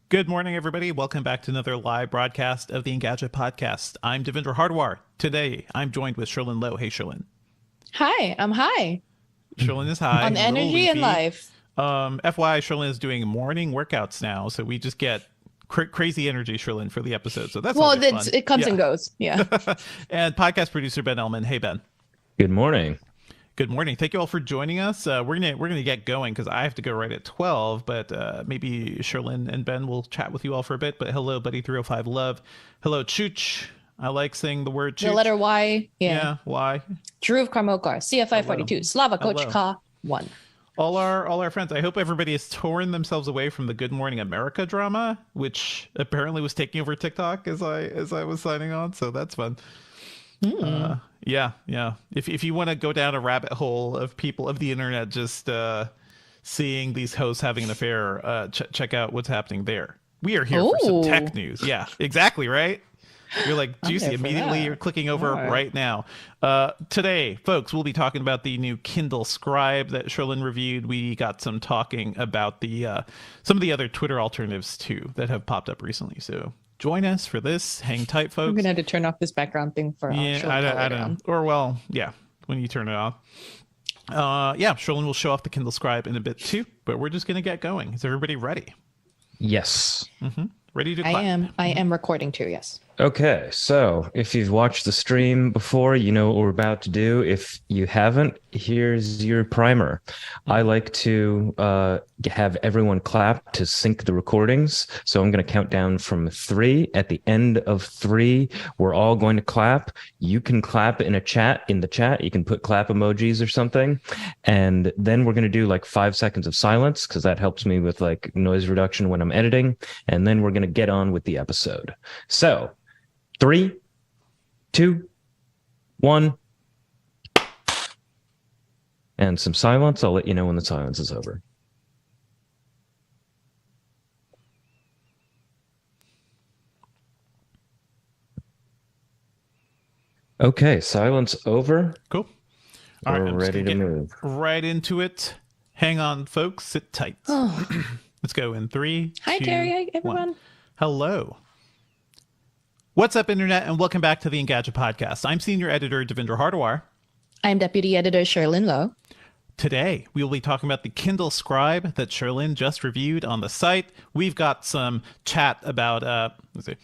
Good morning, everybody. Welcome back to another live broadcast of the Engadget Podcast. I'm Devendra Hardwar. Today, I'm joined with Sherlyn Lowe. Hey, Sherlyn. Hi, I'm high. Sherlyn is high. On A little energy and leafy. life. FYI, Sherlyn is doing morning workouts now, so we just get crazy energy, Sherlyn, for the episode. So that's always fun. It comes and goes. Yeah. And podcast producer Ben Ellman. Hey, Ben. Good morning. Good morning. Thank you all for joining us. We're gonna get going because I have to go right at 12, but maybe Sherlyn and Ben will chat with you all for a bit. But hello, Buddy 305 Love. Hello, Chooch. I like saying the word Chooch. The letter Y. Yeah, Y. Dhruv Karmokar, CFI 42, Slava Hello. Kochka 1. All our friends. I hope everybody has torn themselves away from the Good Morning America drama, which apparently was taking over TikTok as I was signing on. So that's fun. Yeah. If you want to go down a rabbit hole of people of the internet just seeing these hosts having an affair, check out what's happening there. We are here for some tech news. Yeah, exactly, right? You're like juicy. Immediately you're clicking over right now. Today, folks, we'll be talking about the new Kindle Scribe that Sherlyn reviewed. We got some talking about the some of the other Twitter alternatives too that have popped up recently. So join us for this. Hang tight, folks. I'm gonna have to turn off this background thing for I don't. Or well, yeah, when you turn it off. Sherlyn will show off the Kindle Scribe in a bit too, but we're just gonna get going. Is everybody ready? Yes. Ready to clap? I am recording too, yes. Okay, so if you've watched the stream before, you know what we're about to do. If you haven't, here's your primer. I like to have everyone clap to sync the recordings. So I'm going to count down from 3. At the end of 3, we're all going to clap. You can clap in the chat. You can put clap emojis or something. And then we're going to do like 5 seconds of silence because that helps me with like noise reduction when I'm editing. And then we're going to get on with the episode. So 3, 2, 1, and some silence. I'll let you know when the silence is over. Okay, silence over. Cool. All right, we're I'm just ready to move right into it. Hang on, folks. Sit tight. Let's go in 3. Hi, 2, Terry. Hi, everyone. 1. Hello. What's up, Internet, and welcome back to the Engadget Podcast. I'm Senior Editor Devendra Hardwar. I'm Deputy Editor Sherlyn Lowe. Today, we will be talking about the Kindle Scribe that Sherlyn just reviewed on the site. We've got some chat about, let's see.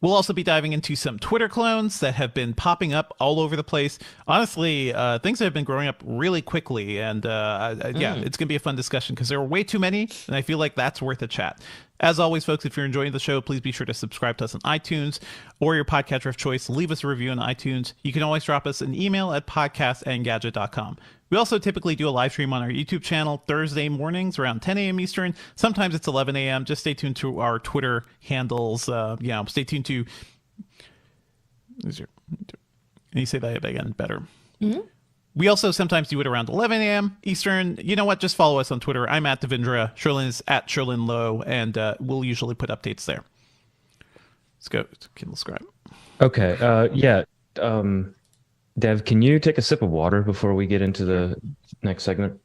We'll also be diving into some Twitter clones that have been popping up all over the place. Honestly, things have been growing up really quickly, and it's going to be a fun discussion because there are way too many, and I feel like that's worth a chat. As always, folks, if you're enjoying the show, please be sure to subscribe to us on iTunes or your podcatcher of choice. Leave us a review on iTunes. You can always drop us an email at podcast@engadget.com. We also typically do a live stream on our YouTube channel Thursday mornings around 10 a.m. Eastern. Sometimes it's 11 a.m. Just stay tuned to our Twitter handles. Stay tuned to... Can you say that again better? We also sometimes do it around 11 a.m. Eastern. You know what? Just follow us on Twitter. I'm at Devendra. Sherlyn is at Sherlyn Lowe, and we'll usually put updates there. Let's go to Kindle Scribe. Okay. Dev, can you take a sip of water before we get into the next segment?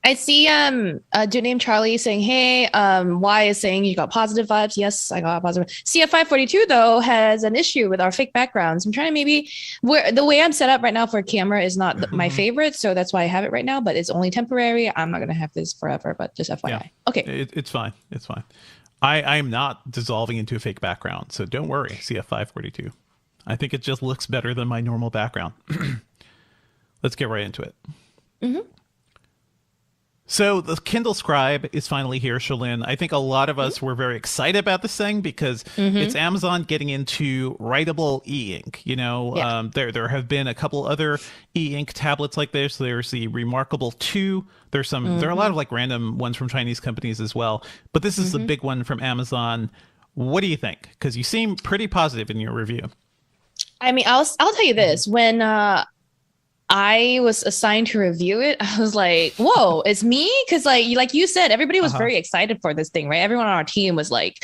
I see a dude named Charlie saying, hey, Y is saying you got positive vibes. Yes, I got positive. CFI 42, though, has an issue with our fake backgrounds. I'm trying to the way I'm set up right now for a camera is not my favorite, so that's why I have it right now, but it's only temporary. I'm not going to have this forever, but just FYI. Yeah. Okay. It's fine. It's fine. I am not dissolving into a fake background, so don't worry, CF 42. I think it just looks better than my normal background. Let's get right into it. So the Kindle Scribe is finally here, Sherlyn. I think a lot of us were very excited about this thing because it's Amazon getting into writable e-ink. You know, there have been a couple other e-ink tablets like this. There's the Remarkable 2. There are a lot of like random ones from Chinese companies as well. But this is the big one from Amazon. What do you think? Because you seem pretty positive in your review. I mean, I'll tell you this. When I was assigned to review it, I was like, whoa, it's me? Because like you said, everybody was very excited for this thing, right? Everyone on our team was like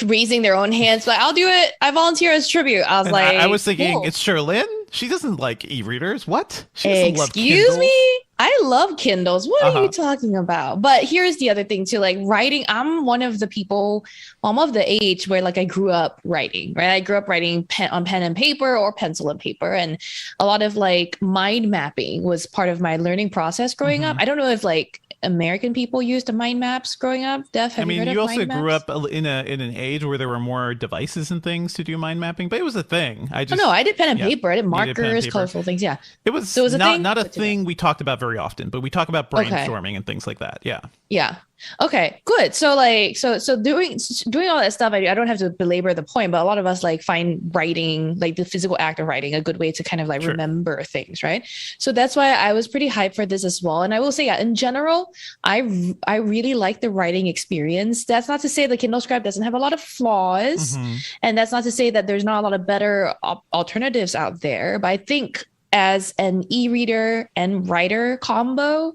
raising their own hands. Like, I'll do it. I volunteer as tribute. I was I was thinking, it's Sherlyn? She doesn't like e-readers. What? She doesn't love Excuse Kindles. me? I love Kindles. What are you talking about? But here's the other thing too, like writing. I'm one of the people, I'm of the age where like I grew up writing, right? I grew up writing on pen and paper or pencil and paper. And a lot of like mind mapping was part of my learning process growing up. I don't know if like American people used mind maps growing up. Def, have you heard you of also mind grew maps? up in an age where there were more devices and things to do mind mapping, but it was a thing. Oh, no, I did pen and yeah, paper. I did you did pen and markers, paper. colorful things. Yeah. It was, So it was a thing? not a Good to thing we talked about very often, but we talk about brainstorming and things like that. Yeah. Yeah. Okay, good. So like, so doing all that stuff, I don't have to belabor the point, but a lot of us like find writing, like the physical act of writing, a good way to kind of like Sure. remember things, right? So that's why I was pretty hyped for this as well. And I will say, yeah, in general, I really like the writing experience. That's not to say the Kindle Scribe doesn't have a lot of flaws, and that's not to say that there's not a lot of better alternatives out there. But I think as an e-reader and writer combo,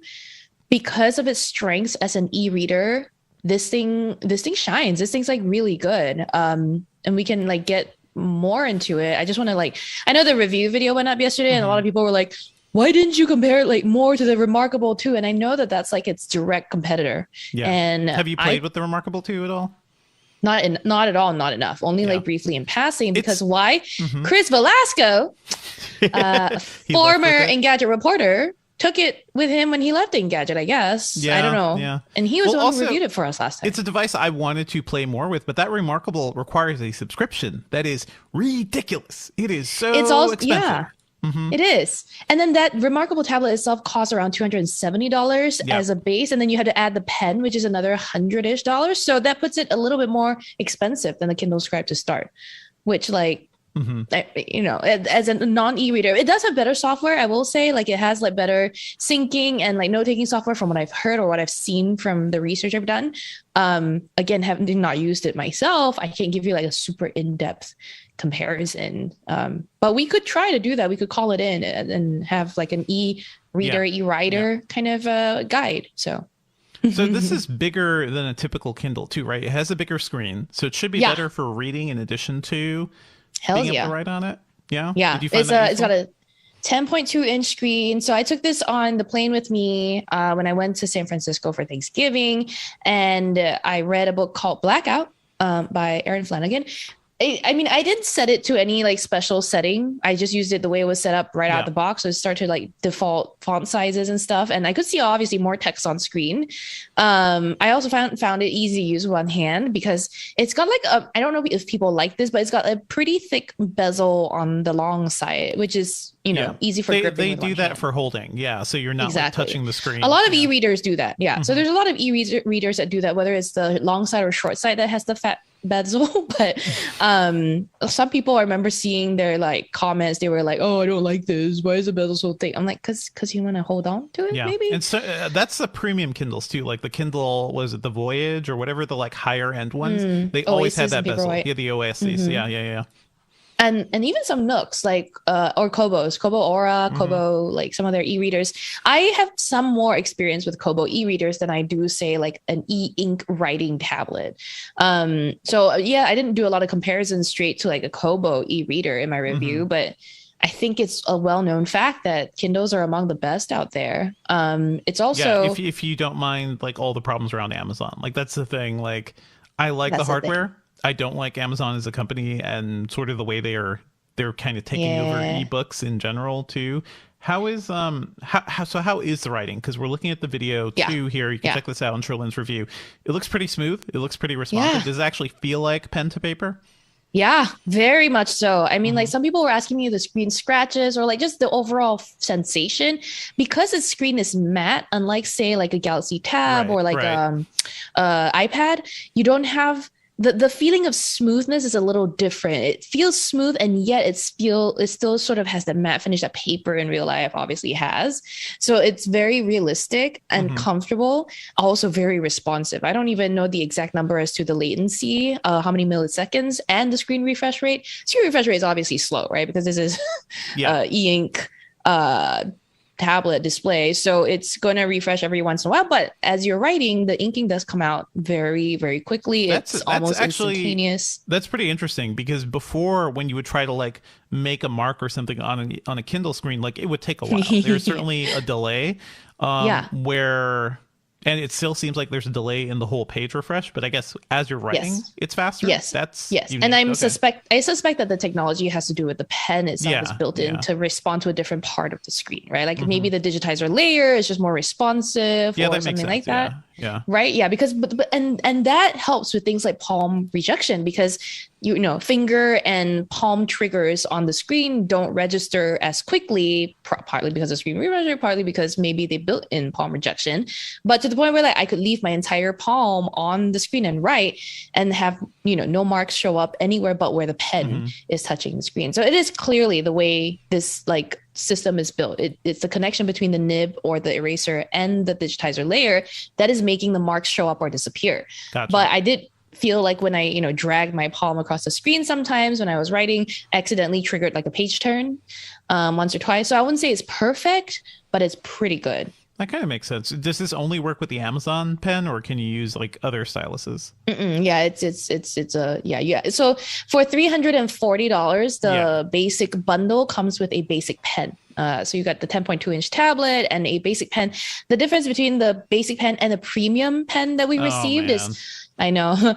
because of its strengths as an e-reader, this thing shines. This thing's like really good. And we can like get more into it. I just want to like, I know the review video went up yesterday and a lot of people were like, why didn't you compare it like more to the Remarkable 2? And I know that that's like its direct competitor. Yeah. And have you played with the Remarkable 2 at all? Not at all, not enough. Only Yeah. like briefly in passing, because It's- why? Mhm. Chris Velasco, He left former with it. Engadget reporter, took it with him when he left Engadget, I guess. I Yeah, don't know. yeah. And he was Well, the one also, who reviewed it for us last time. It's a device I wanted to play more with, but that Remarkable requires a subscription. That is ridiculous. It is so It's all expensive. yeah. It is. And then that Remarkable tablet itself costs around $270 Yeah. as a base. And then you had to add the pen, which is another $100-ish. So that puts it a little bit more expensive than the Kindle Scribe to start, which like, as a non-e-reader, it does have better software. I will say, like, it has like better syncing and like note-taking software from what I've heard or what I've seen from the research I've done. Again, having not used it myself, I can't give you like a super in-depth comparison. But we could try to do that. We could call it in and have like an e-reader, e-writer kind of guide. So this is bigger than a typical Kindle too, right? It has a bigger screen, so it should be better for reading in addition to being able to write on it. Yeah. Yeah. Did you find that It's useful? got a 10.2-inch screen. So I took this on the plane with me when I went to San Francisco for Thanksgiving, and I read a book called Blackout by Aaron Flanagan. I mean, I didn't set it to any like special setting. I just used it the way it was set up right out the box. So it started to like default font sizes and stuff. And I could see obviously more text on screen. I also found it easy to use with one hand because it's got like I don't know if people like this, but it's got a pretty thick bezel on the long side, which is, easy for gripping. They with do one that hand. for holding. Yeah. So you're not like, touching the screen. A lot of e-readers do that. Yeah. So there's a lot of e-readers that do that, whether it's the long side or short side that has the fat bezel. But some people, I remember seeing their like comments, they were like, oh, I don't like this, why is the bezel so thick? I'm like, because you want to hold on to it, maybe. And so that's the premium Kindles too, like the Kindle, was it the Voyage or whatever, the like higher end ones, they always had Oasis that and bezel. Paperwhite. Yeah, the Oasis. Yeah. And even some Nooks like or Kobo's, Kobo Aura, Kobo, like some of their e-readers. I have some more experience with Kobo e-readers than I do say like an e-ink writing tablet. So yeah, I didn't do a lot of comparisons straight to like a Kobo e-reader in my review, but I think it's a well-known fact that Kindles are among the best out there. It's also if you don't mind like all the problems around Amazon, like that's the thing. Like I like the That's the thing. hardware. I don't like Amazon as a company and sort of the way they're kind of taking over ebooks in general too. How is how is the writing? Because we're looking at the video too here. You can check this out on Sherlin's review. It looks pretty smooth. It looks pretty responsive. Yeah. Does it actually feel like pen to paper? Yeah, very much so. I mean, like some people were asking me the screen scratches or like just the overall sensation because the screen is matte, unlike say like a Galaxy Tab or like iPad, you don't have the feeling of smoothness is a little different. It feels smooth and yet it still sort of has the matte finish that paper in real life obviously has. So it's very realistic and comfortable, also very responsive. I don't even know the exact number as to the latency, how many milliseconds, and the screen refresh rate. Screen refresh rate is obviously slow, right? Because this is e-ink tablet display, so it's going to refresh every once in a while. But as you're writing, the inking does come out very, very quickly. It's almost actually instantaneous. That's pretty interesting, because before, when you would try to like make a mark or something on a Kindle screen, like it would take a while. There's certainly a delay. And it still seems like there's a delay in the whole page refresh, but I guess as you're writing, it's faster. Yes. That's unique. And I suspect that the technology has to do with the pen itself is built in to respond to a different part of the screen, right? Like maybe the digitizer layer is just more responsive or something like that. Yeah. Right. Yeah. Because and that helps with things like palm rejection, because finger and palm triggers on the screen don't register as quickly, partly because of screen re-measure, partly because maybe they built in palm rejection. But to the point where like I could leave my entire palm on the screen and write and have, no marks show up anywhere but where the pen is touching the screen. So it is clearly the way this like system is built. It's the connection between the nib or the eraser and the digitizer layer that is making the marks show up or disappear. Gotcha. But I did feel like when I, dragged my palm across the screen sometimes when I was writing, accidentally triggered like a page turn once or twice. So I wouldn't say it's perfect, but it's pretty good. That kind of makes sense. Does this only work with the Amazon pen, or can you use like other styluses? Yeah, it's a So for $340, the basic bundle comes with a basic pen. So you got the 10.2-inch tablet and a basic pen. The difference between the basic pen and the premium pen that we received is, I know.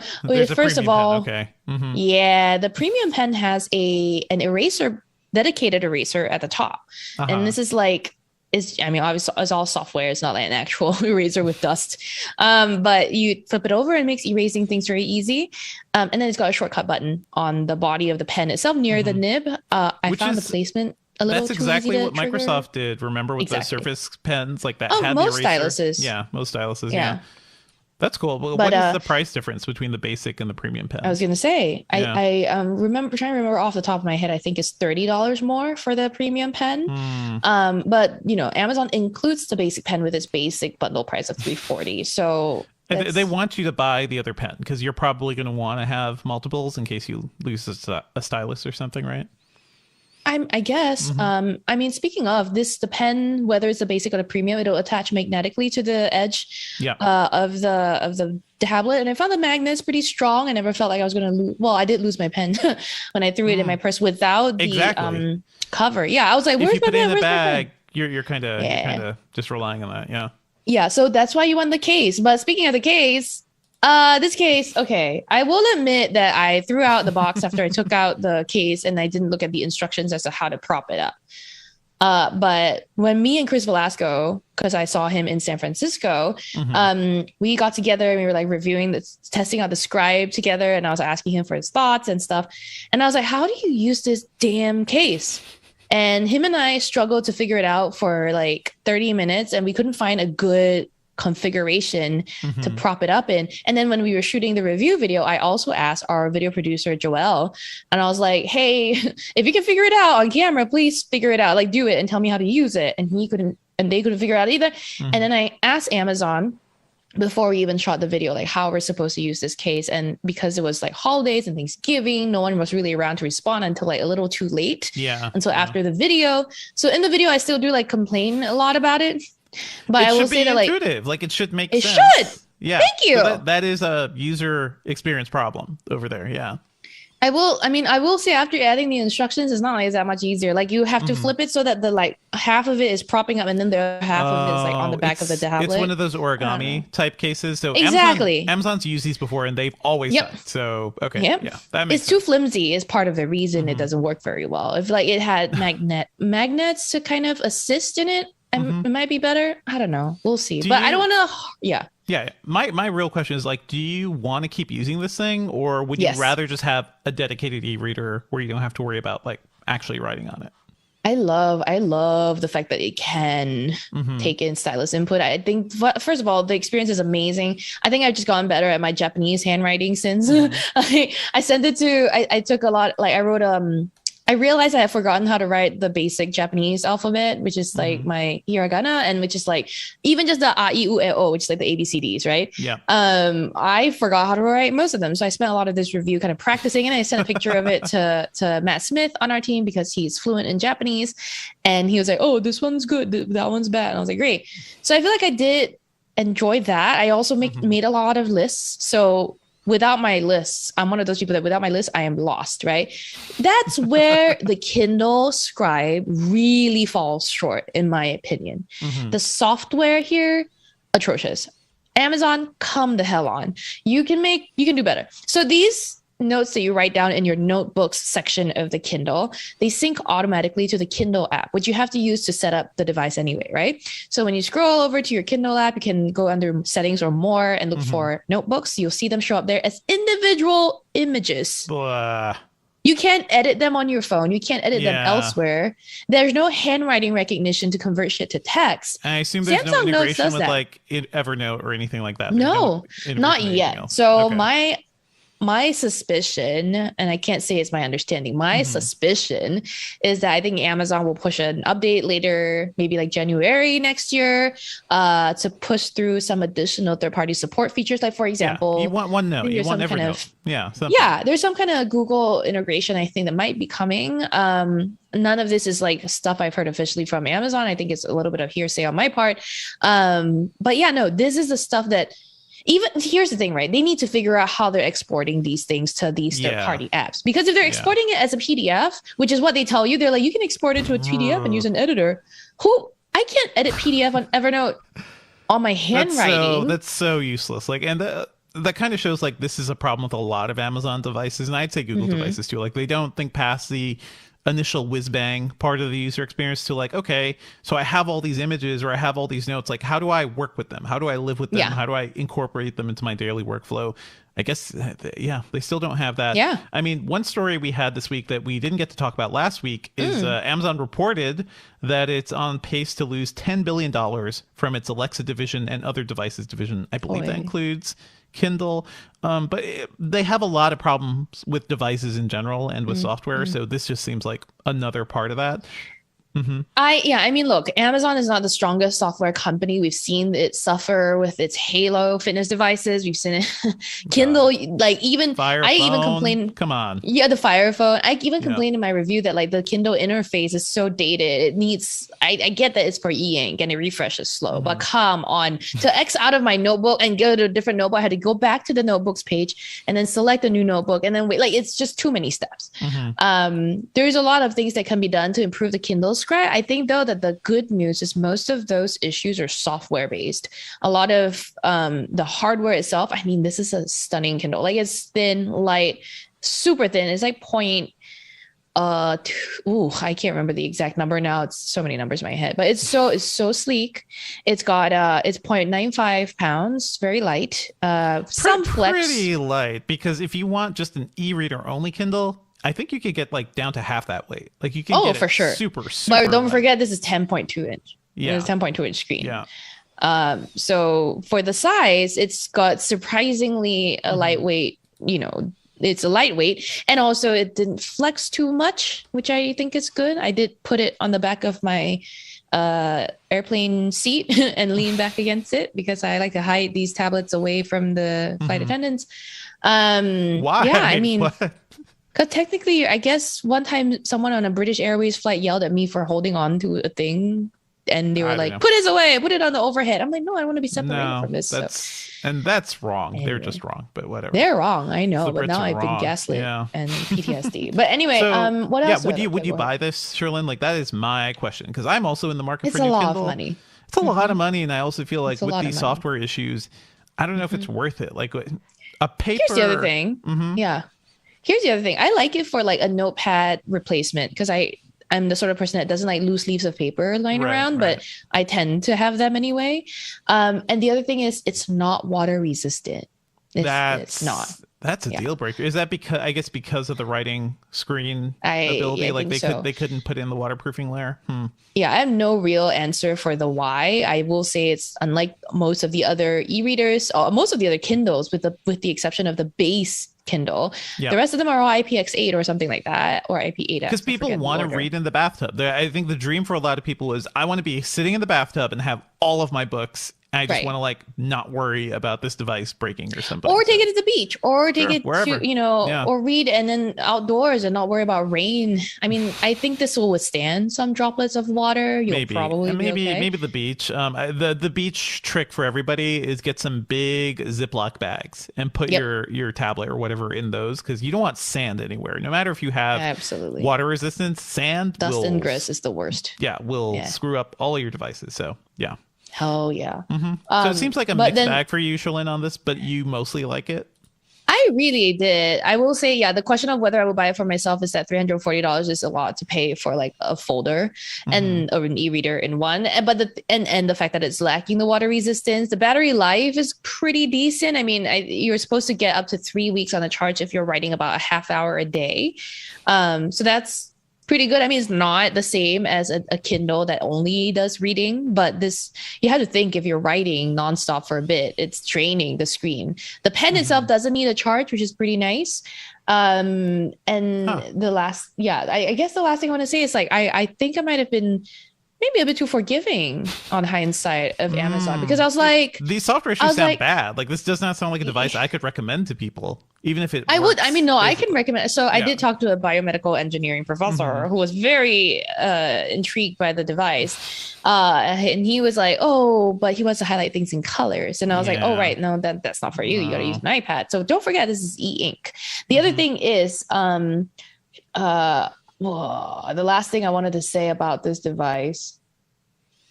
First of all, okay. The premium pen has an eraser, dedicated eraser at the top, and this is like. Obviously it's all software. It's not like an actual eraser with dust. But you flip it over and it makes erasing things very easy. And then it's got a shortcut button on the body of the pen itself near the nib. I found the placement a little too easy to trigger. That's exactly what Microsoft did. Remember with the Surface pens like that had most the eraser? Styluses. Yeah, most styluses. Yeah. That's cool. But what is the price difference between the basic and the premium pen? I was going to say, I remember trying to remember off the top of my head, I think it's $30 more for the premium pen. But Amazon includes the basic pen with its basic bundle price of $340. So they want you to buy the other pen because you're probably going to want to have multiples in case you lose a stylus or something, right? I guess. Speaking of this, the pen, whether it's the basic or the premium, it'll attach magnetically to the edge of the tablet. And I found the magnets pretty strong. I never felt like I was going to lose. Well, I did lose my pen when I threw it in my purse without the cover. Yeah, I was like, "Where's my pen?" If you put it in the bag, you're kind of just relying on that. Yeah. Yeah. So that's why you want the case. But speaking of the case. This case, okay. I will admit that I threw out the box after I took out the case and I didn't look at the instructions as to how to prop it up. But when me and Chris Velasco, because I saw him in San Francisco, we got together and we were like testing out the Scribe together. And I was asking him for his thoughts and stuff. And I was like, how do you use this damn case? And him and I struggled to figure it out for like 30 minutes and we couldn't find a good configuration to prop it up in. And then when we were shooting the review video, I also asked our video producer Joelle, and I was like, hey, if you can figure it out on camera, please figure it out, like do it and tell me how to use it. And they couldn't figure it out either. And then I asked Amazon before we even shot the video, like how we're supposed to use this case. And because it was like holidays and Thanksgiving, no one was really around to respond until like a little too late. Until after the video. So in the video, I still do like complain a lot about it. But I will say that intuitive. Like it should make sense. It should. Yeah. Thank you. So that is a user experience problem over there. Yeah. I will say after adding the instructions, it's not like it's that much easier. Like you have to flip it so that the like half of it is propping up and then the other half of it is like on the back of the tablet. It's one of those origami type cases. So exactly. Amazon's used these before and they've always done. So okay. Yeah. That makes sense. Too flimsy is part of the reason it doesn't work very well. If like it had magnets to kind of assist in it, it might be better. I don't know. We'll see. I don't want to. Yeah. Yeah. My real question is like, do you want to keep using this thing, or would you rather just have a dedicated e-reader where you don't have to worry about like actually writing on it? I love the fact that it can take in stylus input. I think first of all, the experience is amazing. I think I've just gotten better at my Japanese handwriting since I sent it to. I took a lot. Like I wrote I realized I had forgotten how to write the basic Japanese alphabet, which is like my hiragana, and which is like even just the a, I, U, E, O, which is like the ABCDs, right? Yeah. I forgot how to write most of them. So I spent a lot of this review kind of practicing, and I sent a picture of it to Matt Smith on our team because he's fluent in Japanese. And he was like, oh, this one's good, that one's bad. And I was like, great. So I feel like I did enjoy that. I also made a lot of lists. So without my lists, I'm one of those people that without my list, I am lost, right? That's where the Kindle Scribe really falls short, in my opinion. The software here, atrocious. Amazon, come the hell on. You can do better. So these notes that you write down in your notebooks section of the Kindle, they sync automatically to the Kindle app, which you have to use to set up the device anyway, right? So when you scroll over to your Kindle app, you can go under settings or more and look for notebooks. You'll see them show up there as individual images. Blah. You can't edit them on your phone. You can't edit them elsewhere. There's no handwriting recognition to convert shit to text. I assume there's no integration with like Evernote or anything like that. No, not yet. Email. So my suspicion, and I can't say it's my understanding, my suspicion is that I think Amazon will push an update later, maybe like January next year, to push through some additional third-party support features. Like, for example, you want OneNote, you want Evernote. There's some kind of Google integration, I think, that might be coming. None of this is like stuff I've heard officially from Amazon. I think it's a little bit of hearsay on my part. But yeah, no, this is the stuff that even here's the thing, right? They need to figure out how they're exporting these things to these third-party apps. Because if they're exporting it as a PDF, which is what they tell you, they're like, you can export it to a PDF and use an editor. I can't edit PDF on Evernote on my handwriting. That's so useless. Like, and that kind of shows like this is a problem with a lot of Amazon devices, and I'd say Google devices too. Like, they don't think past the initial whiz bang part of the user experience to like, okay, so I have all these images or I have all these notes, like how do I work with them? How do I live with them? How do I incorporate them into my daily workflow? I guess, they still don't have that. Yeah. I mean, one story we had this week that we didn't get to talk about last week is Amazon reported that it's on pace to lose $10 billion from its Alexa division and other devices division. I believe that includes Kindle, but they have a lot of problems with devices in general and with software, so this just seems like another part of that. I mean, look, Amazon is not the strongest software company. We've seen it suffer with its Halo fitness devices. We've seen it Kindle, like even Fire I phone. even complained. Come on. Yeah, the Fire phone. I even complained in my review that like the Kindle interface is so dated. It needs, I get that it's for e-ink and it refreshes slow, but come on. To X out of my notebook and go to a different notebook, I had to go back to the notebooks page and then select a new notebook and then wait. Like, it's just too many steps. There's a lot of things that can be done to improve the Kindle Scribe. I think though that the good news is most of those issues are software based. A lot of the hardware itself, I mean, this is a stunning Kindle. Like, it's thin, light, super thin. It's like I can't remember the exact number now. It's so many numbers in my head, but it's so sleek. It's got it's 0.95 pounds, very light. Some flex. Pretty light, because if you want just an e-reader only Kindle, I think you could get like down to half that weight. Like, you can get for sure. super But don't light. forget, this is 10.2 inch. Yeah. It's 10.2 inch screen. Yeah. So for the size, it's got surprisingly a lightweight, it's a lightweight, and also it didn't flex too much, which I think is good. I did put it on the back of my airplane seat and lean back against it because I like to hide these tablets away from the flight attendants. Why? Yeah, I mean, what? because technically, I guess one time someone on a British Airways flight yelled at me for holding on to a thing. And they were like, put it away, put it on the overhead. I'm like, no, I want to be separated from this. That's wrong. Anyway. They're just wrong, but whatever. They're wrong, I know, The but Brits now are I've been wrong. gaslit Yeah. and PTSD. But anyway, So, what else? would you buy this, Sherlyn? Like, that is my question, because I'm also in the market It's for a new lot Kindle. of money. It's a lot of money, and I also feel like It's a with lot of these money. software issues, I don't know if it's worth it. Like, a paper. Here's the other thing. Yeah. Here's the other thing. I like it for like a notepad replacement because I'm the sort of person that doesn't like loose leaves of paper lying around, but I tend to have them anyway. And the other thing is it's not water resistant. It's not. That's a deal breaker. Is that because, I guess, because of the writing screen ability? I Like think they couldn't put in the waterproofing layer. Yeah, I have no real answer for the why. I will say it's unlike most of the other e-readers, or most of the other Kindles, with the exception of the base Kindle. Yeah. The rest of them are all IPX8 or something like that, or IP8. Because people want to read in the bathtub. I think the dream for a lot of people is, I want to be sitting in the bathtub and have all of my books. I just want to like not worry about this device breaking or something. Or take it to the beach, or take it wherever. to, or read and then outdoors and not worry about rain. I mean, I think this will withstand some droplets of water. You'll probably be okay. Maybe the beach. The beach trick for everybody is get some big Ziploc bags and put your tablet or whatever in those, because you don't want sand anywhere. No matter if you have water resistance, sand, dust and grist is the worst. Yeah, will screw up all of your devices. So yeah. Hell yeah. So it seems like a mixed bag for you, Sherlyn, on this, but you mostly like it. I really did. I will say, the question of whether I would buy it for myself is that $340 is a lot to pay for like a folder and or an e-reader in one. But the fact that it's lacking the water resistance, the battery life is pretty decent. I mean, you're supposed to get up to 3 weeks on a charge if you're writing about a half hour a day. So that's pretty good. I mean, it's not the same as a Kindle that only does reading, but you have to think, if you're writing nonstop for a bit, it's draining the screen. The pen itself doesn't need a charge, which is pretty nice. I guess the last thing I want to say is like, I think I might have been maybe a bit too forgiving on hindsight of Amazon, because I was like, these software issues sound bad. Like, this does not sound like a device I could recommend to people, even if it works, I can recommend. So I did talk to a biomedical engineering professor who was very intrigued by the device. And he was like, oh, but he wants to highlight things in colors. And I was like, oh, right. No, that's not for you. You got to use an iPad. So don't forget, this is e-ink. The other thing is, the last thing I wanted to say about this device,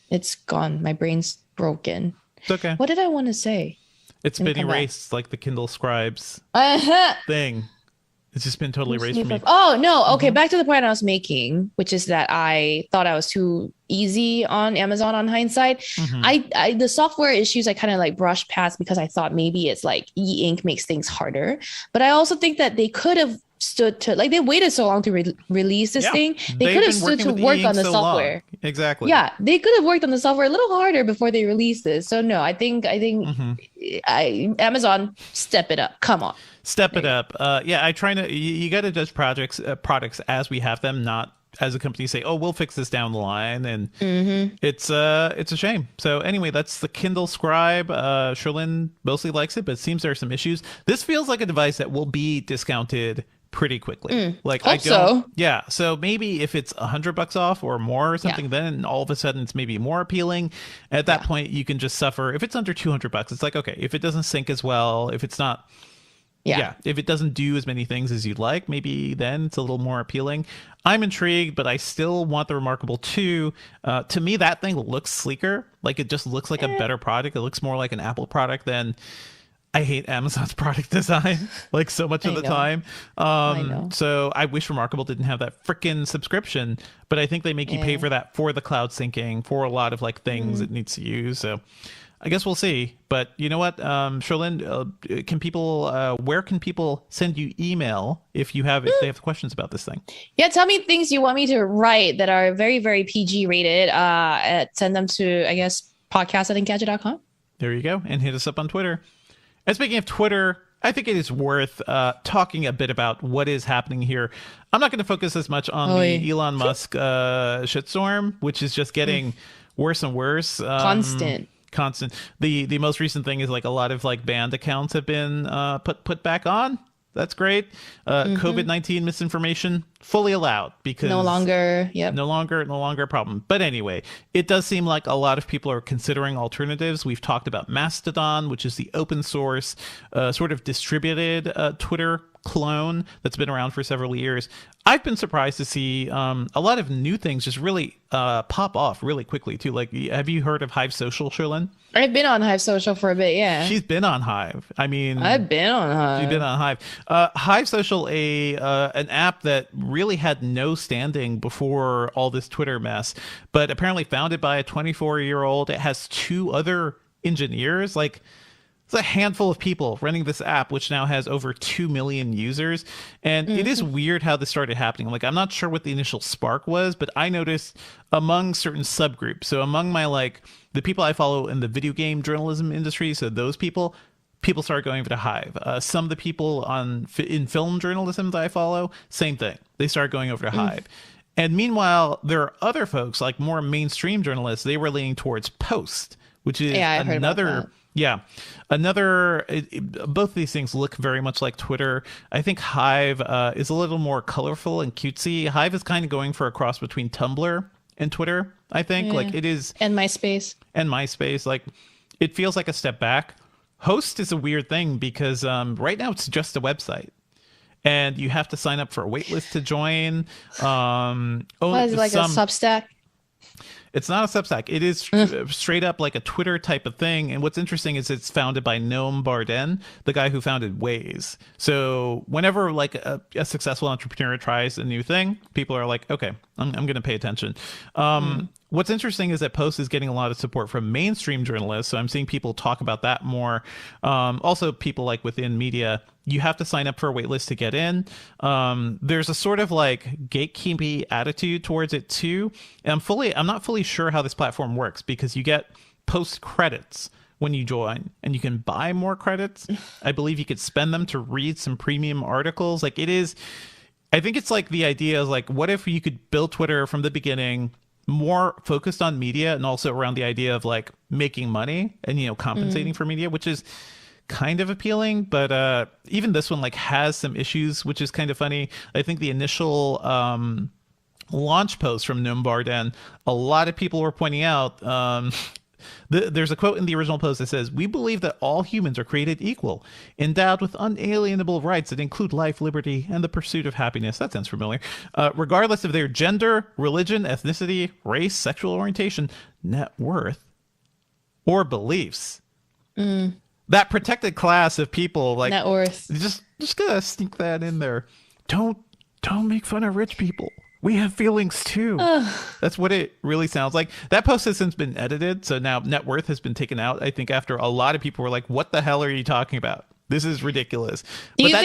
it's gone. My brain's broken. It's okay. What did I want to say? It's been erased, like the Kindle Scribes thing. It's just been totally erased from me. Oh, no. Okay, back to the point I was making, which is that I thought I was too easy on Amazon on hindsight. The software issues I kind of like brushed past because I thought maybe it's like e-ink makes things harder. But I also think that they could have stood to, like, they waited so long to release this thing. They could have stood to work on the software. Exactly. Yeah, they could have worked on the software a little harder before they released this. So no, I think Amazon, step it up. Come on. Step it up. I try to. You got to judge products as we have them, not as a company say, "Oh, we'll fix this down the line." And it's a shame. So anyway, that's the Kindle Scribe. Sherlyn mostly likes it, but it seems there are some issues. This feels like a device that will be discounted pretty quickly. So maybe if it's $100 off or more or something, then all of a sudden it's maybe more appealing. At that point, you can just suffer. If it's under $200, it's like, okay, if it doesn't sync as well, if it's not. If it doesn't do as many things as you'd like, maybe then it's a little more appealing. I'm intrigued, but I still want the Remarkable 2. To me, that thing looks sleeker. Like, it just looks like a better product. It looks more like an Apple product than... I hate Amazon's product design, like, so much of the time. So I wish Remarkable didn't have that freaking subscription, but I think they make you pay for that for the cloud syncing, for a lot of like things it needs to use. So I guess we'll see. But you know what, Sherlyn, where can people send you email if they have questions about this thing? Yeah, tell me things you want me to write that are very, very PG rated. Send them to, I guess, podcast@engadget.com. There you go. And hit us up on Twitter. And speaking of Twitter, I think it is worth talking a bit about what is happening here. I'm not going to focus as much on the Elon Musk shitstorm, which is just getting worse and worse. Constant. The most recent thing is like a lot of like banned accounts have been put back on. That's great. COVID-19 misinformation fully allowed because no longer a problem. But anyway, it does seem like a lot of people are considering alternatives. We've talked about Mastodon, which is the open source sort of distributed Twitter clone that's been around for several years. I've been surprised to see a lot of new things just really pop off really quickly too. Like, have you heard of Hive Social, Sherlyn? I've been on Hive Social for a bit, yeah. She's been on Hive. I mean, I've been on Hive. She's been on Hive. Hive Social, an app that really had no standing before all this Twitter mess, but apparently founded by a 24-year-old. It has 2 other engineers. Like, it's a handful of people running this app, which now has over 2 million users. And it is weird how this started happening. Like, I'm not sure what the initial spark was, but I noticed among certain subgroups. So among my, like, the people I follow in the video game journalism industry, so those people started going over to Hive. Some of the people in film journalism that I follow, same thing. They started going over to Hive. And meanwhile, there are other folks, like more mainstream journalists, they were leaning towards Post, which is another. Yeah. Both of these things look very much like Twitter. I think Hive is a little more colorful and cutesy. Hive is kind of going for a cross between Tumblr and Twitter, I think. Like, it is. And MySpace. Like, it feels like a step back. Host is a weird thing because right now it's just a website. And you have to sign up for a waitlist to join. What is it, like a Substack? It's not a Substack. It is straight up like a Twitter type of thing. And what's interesting is it's founded by Noam Barden, the guy who founded Waze. So whenever like a successful entrepreneur tries a new thing, people are like, okay, I'm going to pay attention. What's interesting is that Post is getting a lot of support from mainstream journalists. So I'm seeing people talk about that more. Also, people like within media, you have to sign up for a waitlist to get in. There's a sort of like gatekeeping attitude towards it too. And I'm not fully sure how this platform works because you get Post credits when you join and you can buy more credits. I believe you could spend them to read some premium articles. Like, it is, I think it's like the idea is like, what if you could build Twitter from the beginning, more focused on media and also around the idea of like making money and, you know, compensating for media, which is kind of appealing. But even this one like has some issues, which is kind of funny. I think the initial launch post from Noam Barden, a lot of people were pointing out there's a quote in the original post that says, "We believe that all humans are created equal, endowed with unalienable rights that include life, liberty, and the pursuit of happiness." That sounds familiar. Regardless of their gender, religion, ethnicity, race, sexual orientation, net worth, or beliefs. That protected class of people, like, net worth. Just gotta sneak that in there. Don't make fun of rich people. We have feelings too. That's what it really sounds like. That post has since been edited, so now net worth has been taken out. I think after a lot of people were like, "What the hell are you talking about? This is ridiculous." Do you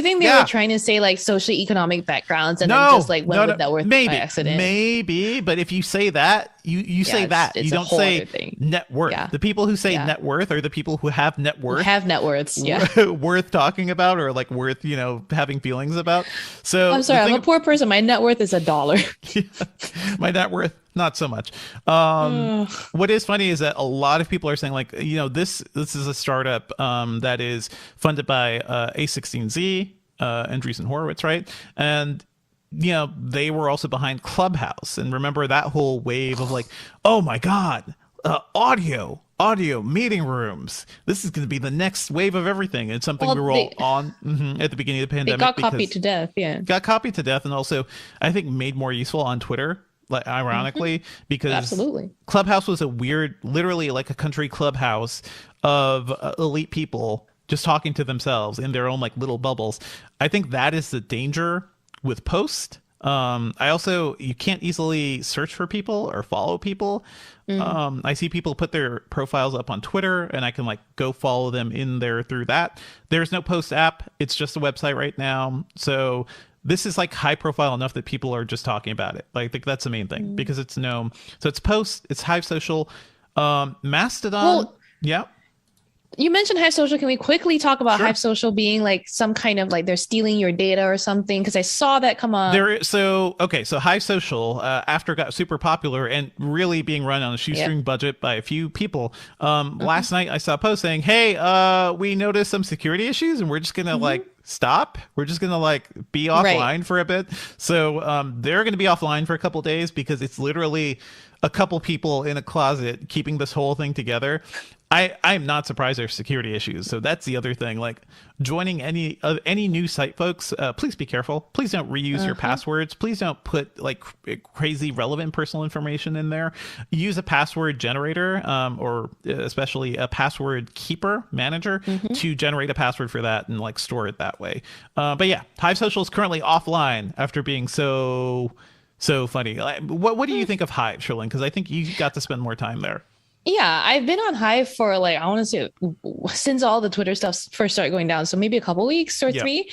think they were trying to say like socioeconomic backgrounds and then just like went with net worth by accident? Maybe, but if you say that, you say that. You don't say net worth. Yeah. The people who say net worth are the people who have net worth. Have net worths, worth talking about, or like worth, you know, having feelings about. So I'm sorry, I'm a poor person. My net worth is $1. My net worth, not so much. What is funny is that a lot of people are saying like, you know, this is a startup that is funded by A16Z, Andreessen Horowitz, right? And you know, they were also behind Clubhouse. And remember that whole wave of like, oh my God, audio meeting rooms. This is going to be the next wave of everything. It's something we were all on at the beginning of the pandemic. They got copied to death. Yeah. Got copied to death. And also, I think made more useful on Twitter, like ironically, because absolutely Clubhouse was a weird, literally like a country clubhouse of elite people just talking to themselves in their own like little bubbles. I think that is the danger with Post. You can't easily search for people or follow people. I see people put their profiles up on Twitter and I can like go follow them in there through that. There's no Post app. It's just a website right now. So this is like high profile enough that people are just talking about it. Like, I think that's the main thing because it's known. So it's Post, it's Hive Social, Mastodon. Well, yeah. You mentioned Hive Social. Can we quickly talk about Hive Social being like some kind of like they're stealing your data or something? Because I saw that come up. So Hive Social, after it got super popular and really being run on a shoestring budget by a few people, last night I saw a post saying, "Hey, we noticed some security issues and we're just gonna like stop. We're just gonna like be offline for a bit." So they're gonna be offline for a couple days because it's literally a couple people in a closet keeping this whole thing together. I'm not surprised there's security issues. So that's the other thing. Like joining any new site, folks, please be careful. Please don't reuse your passwords. Please don't put like crazy relevant personal information in there. Use a password generator or especially a password keeper manager to generate a password for that and like store it that way. But yeah, Hive Social is currently offline after being so funny. What do you think of Hive, Sherlyn? Because I think you got to spend more time there. Yeah, I've been on Hive for like, I want to say since all the Twitter stuff first started going down. So maybe a couple weeks or 3.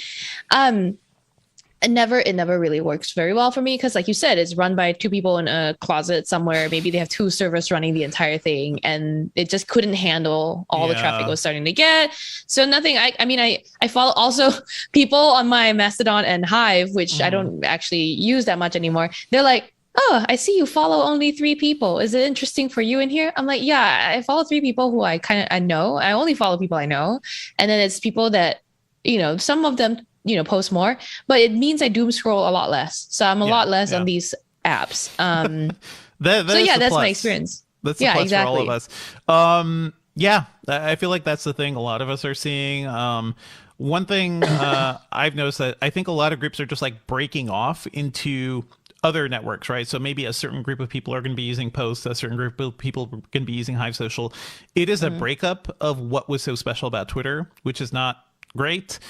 It never really works very well for me because, like you said, it's run by 2 people in a closet somewhere. Maybe they have 2 servers running the entire thing, and it just couldn't handle all the traffic it was starting to get. So nothing. I mean, I follow also people on my Mastodon and Hive, which I don't actually use that much anymore. They're like, "Oh, I see you follow only 3 people. Is it interesting for you in here?" I'm like, "Yeah, I follow 3 people who I know. I only follow people I know, and then it's people that, some of them." Post more, but it means I doom scroll a lot less. So I'm a lot less on these apps. That's my experience. That's the plus for all of us. I feel like that's the thing a lot of us are seeing. One thing I've noticed that I think a lot of groups are just like breaking off into other networks, right? So maybe a certain group of people are going to be using Post, a certain group of people are going to be using Hive Social. It is a breakup of what was so special about Twitter, which is not great.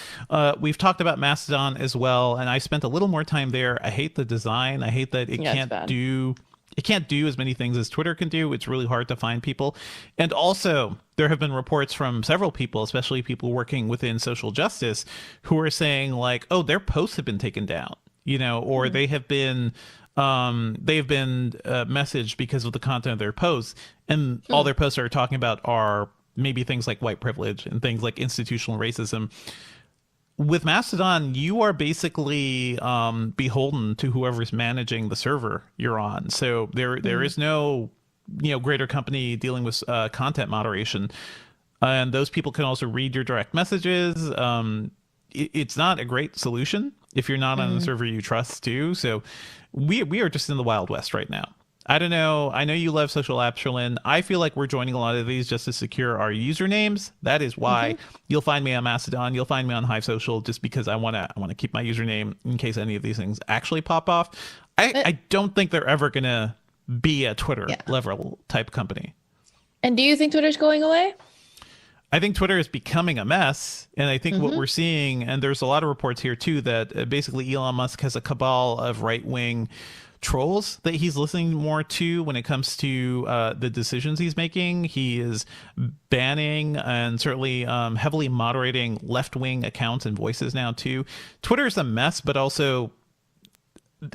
We've talked about Mastodon as well, and I spent a little more time there. I hate the design. I hate that it can't do as many things as Twitter can do. It's really hard to find people. And also, there have been reports from several people, especially people working within social justice, who are saying like, oh, their posts have been taken down, or they have been messaged because of the content of their posts, and all their posts are talking about are maybe things like white privilege and things like institutional racism. With Mastodon, you are basically beholden to whoever's managing the server you're on. So there is no greater company dealing with content moderation, and those people can also read your direct messages. It's not a great solution if you're not on a server you trust too. So we are just in the Wild West right now. I don't know. I know you love social apps, Sherlyn. I feel like we're joining a lot of these just to secure our usernames. That is why you'll find me on Mastodon. You'll find me on Hive Social, just because I want to keep my username in case any of these things actually pop off. I don't think they're ever going to be a Twitter level type company. And do you think Twitter's going away? I think Twitter is becoming a mess. And I think what we're seeing, and there's a lot of reports here too, that basically Elon Musk has a cabal of right-wing trolls that he's listening more to when it comes to the decisions he's making. He is banning and certainly heavily moderating left-wing accounts and voices now too. Twitter is a mess, but also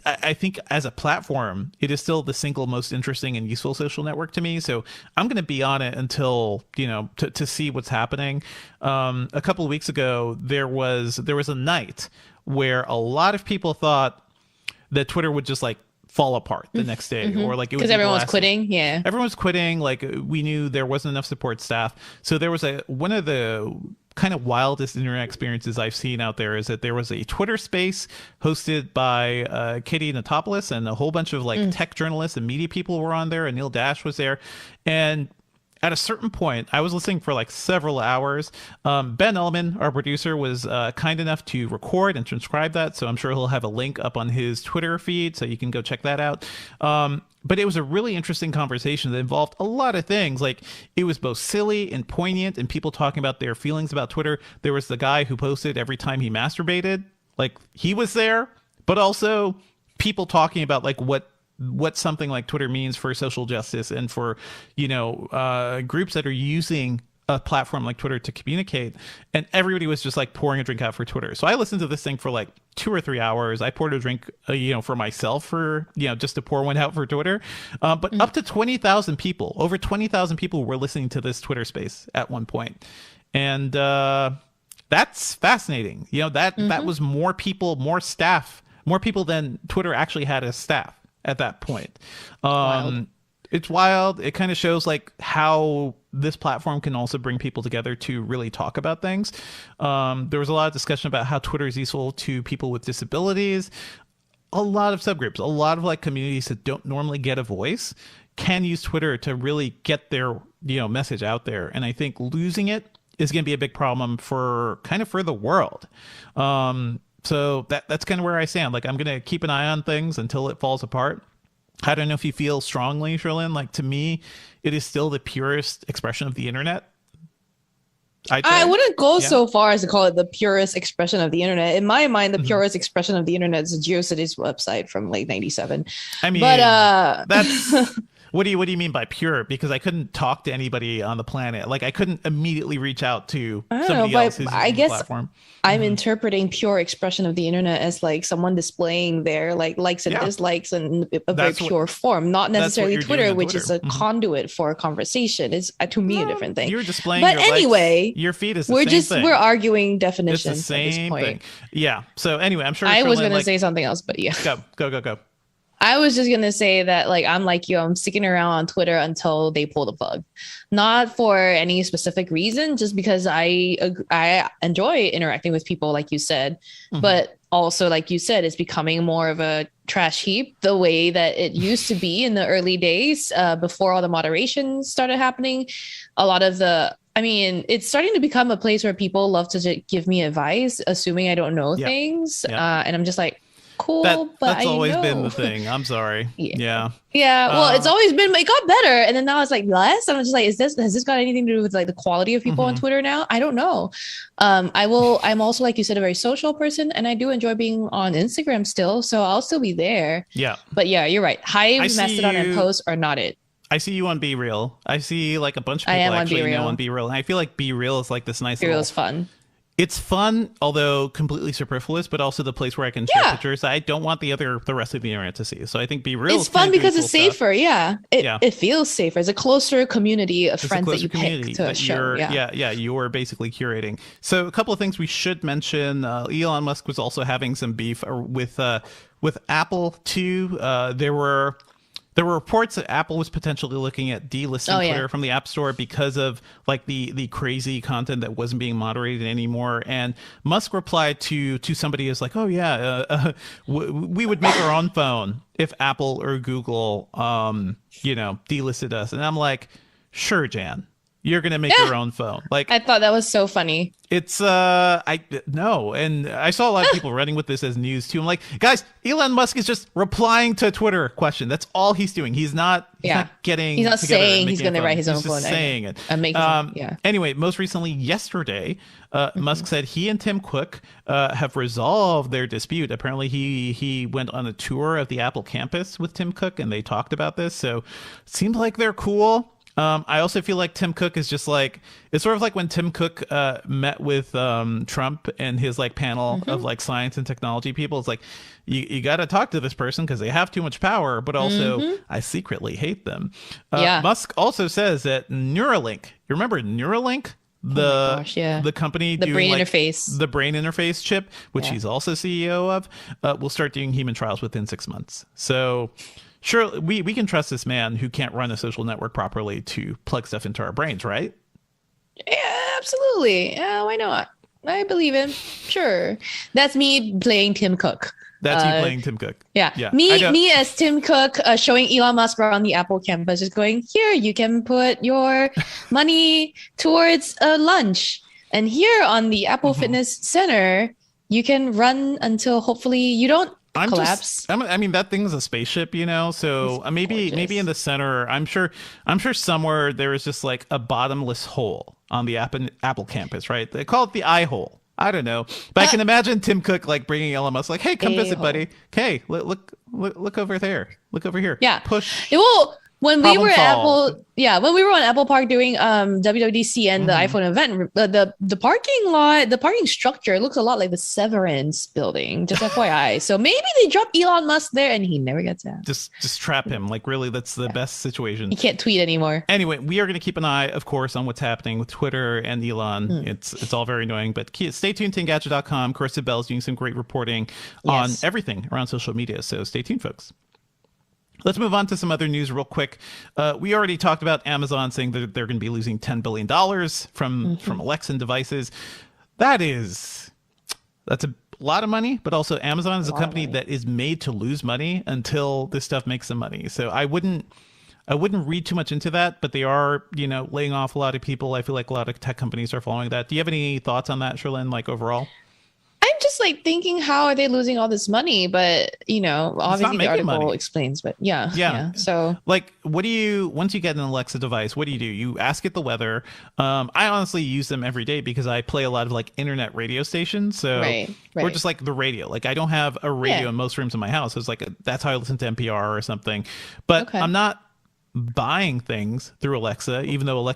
I think as a platform, it is still the single most interesting and useful social network to me. So I'm going to be on it until, to see what's happening. A couple of weeks ago, there was a night where a lot of people thought that Twitter would just like fall apart the next day, or like it was because everyone was quitting. Yeah, everyone was quitting. Like we knew there wasn't enough support staff. So there was one of the kind of wildest internet experiences I've seen out there is that there was a Twitter space hosted by Katie Natopoulos, and a whole bunch of like tech journalists and media people were on there, and Neil Dash was there. And at a certain point, I was listening for like several hours. Ben Ullman, our producer, was kind enough to record and transcribe that. So I'm sure he'll have a link up on his Twitter feed, so you can go check that out. But it was a really interesting conversation that involved a lot of things. Like it was both silly and poignant, and people talking about their feelings about Twitter. There was the guy who posted every time he masturbated. Like he was there, but also people talking about like what something like Twitter means for social justice and for, groups that are using a platform like Twitter to communicate. And everybody was just like pouring a drink out for Twitter. So I listened to this thing for like 2 or 3 hours. I poured a drink, for myself for, just to pour one out for Twitter. But up to 20,000 people, over 20,000 people were listening to this Twitter space at one point. And that's fascinating. That was more people, more staff, more people than Twitter actually had as staff at that point. It's wild. It kind of shows like how this platform can also bring people together to really talk about things. There was a lot of discussion about how Twitter is useful to people with disabilities. A lot of subgroups, a lot of like communities that don't normally get a voice can use Twitter to really get their message out there. And I think losing it is going to be a big problem for the world. So that's kind of where I stand. Like I'm going to keep an eye on things until it falls apart. I don't know if you feel strongly, Sherlyn. Like to me, it is still the purest expression of the internet. I wouldn't go so far as to call it the purest expression of the internet. In my mind, the purest expression of the internet is the GeoCities website from late '97. I mean, but that's What do you mean by pure? Because I couldn't talk to anybody on the planet. Like I couldn't immediately reach out to somebody else who's using the platform. I'm interpreting pure expression of the internet as like someone displaying their like likes and dislikes in a very pure form, not necessarily Twitter, which is a conduit for a conversation. It's to me a different thing. You're displaying, but anyway, your feed is the same thing. We're arguing definitions it's the same at this point. Thing. Yeah. So anyway, I'm sure I was going to say something else, but yeah. Go. I was just going to say that, like, I'm like you, I'm sticking around on Twitter until they pull the plug. Not for any specific reason, just because I enjoy interacting with people, like you said. But also, like you said, it's becoming more of a trash heap the way that it used to be in the early days before all the moderation started happening. A lot of it's starting to become a place where people love to give me advice, assuming I don't know things. And I'm just like, cool, but that's always been the thing. I'm sorry. Yeah. Well, it's always been, it got better, and then now it's like less. And I'm just like, has this got anything to do with like the quality of people on Twitter now? I don't know. I'm also, like you said, a very social person, and I do enjoy being on Instagram still, so I'll still be there. Yeah. But yeah, you're right. Hive, Mastodon, and Post are not it. I see you on Be Real. I see like a bunch of people actually know on Be Real, and I feel like Be Real is like this nice. Be Real is fun. It's fun, although completely superfluous, but also the place where I can share pictures I don't want the rest of the internet to see. So I think Be Real is fun because it's safer. It feels safer. It's a closer community of friends that you pick to show. You're basically curating. So a couple of things we should mention. Elon Musk was also having some beef with Apple too. There were reports that Apple was potentially looking at delisting Twitter from the App Store because of like the crazy content that wasn't being moderated anymore. And Musk replied to somebody as like, "Oh yeah, we would make our own phone if Apple or Google, delisted us." And I'm like, "Sure, Jan, you're gonna make your own phone." Like, I thought that was so funny. It's and I saw a lot of people running with this as news too. I'm like, guys, Elon Musk is just replying to a Twitter question. That's all he's doing. He's not getting. He's not saying he's going to write his own phone. He's just saying it. Anyway, most recently yesterday, Musk said he and Tim Cook have resolved their dispute. Apparently, he went on a tour of the Apple campus with Tim Cook, and they talked about this. So it seems like they're cool. I also feel like Tim Cook is just like, it's sort of like when Tim Cook met with Trump and his like panel of like science and technology people. It's like, you got to talk to this person because they have too much power, but also I secretly hate them. Musk also says that Neuralink, you remember Neuralink? The company the doing brain like interface, the brain interface chip, which he's also CEO of, will start doing human trials within 6 months. So sure, we can trust this man who can't run a social network properly to plug stuff into our brains, right? Yeah, absolutely. Yeah, why not? I believe him. Sure. That's me playing Tim Cook. That's you playing Tim Cook. Yeah. Me as Tim Cook showing Elon Musk around the Apple campus, just going, here, you can put your money towards a lunch. And here on the Apple Fitness Center, you can run until hopefully you don't collapse. That thing's a spaceship, so maybe in the center, I'm sure somewhere there is just like a bottomless hole on the Apple campus, right? They call it the eye hole. I don't know, but I can imagine Tim Cook like bringing Elon Musk like, "Hey, come visit, buddy. Okay, look over there. Look over here. Yeah, push." When we were at Apple, when we were on Apple Park doing WWDC and the iPhone event, the parking lot, the parking structure looks a lot like the Severance building, just FYI. So maybe they dropped Elon Musk there and he never gets out. Just trap him. Like really, that's the best situation. He can't tweet anymore. Anyway, we are going to keep an eye, of course, on what's happening with Twitter and Elon. It's all very annoying, but stay tuned to Engadget.com. Carissa Bell's doing some great reporting on everything around social media. So stay tuned, folks. Let's move on to some other news real quick. We already talked about Amazon saying that they're going to be losing $10 billion from Alexa devices. That's a lot of money, but also Amazon is a company that is made to lose money until this stuff makes some money. So I wouldn't read too much into that, but they are, laying off a lot of people. I feel like a lot of tech companies are following that. Do you have any thoughts on that, Sherlyn, like overall? I'm just like thinking, how are they losing all this money? But obviously the article explains. But yeah. So like, once you get an Alexa device, what do? You ask it the weather. I honestly use them every day because I play a lot of like internet radio stations. So or just like the radio. Like I don't have a radio in most rooms in my house. So it's like that's how I listen to NPR or something. But I'm not buying things through Alexa, even though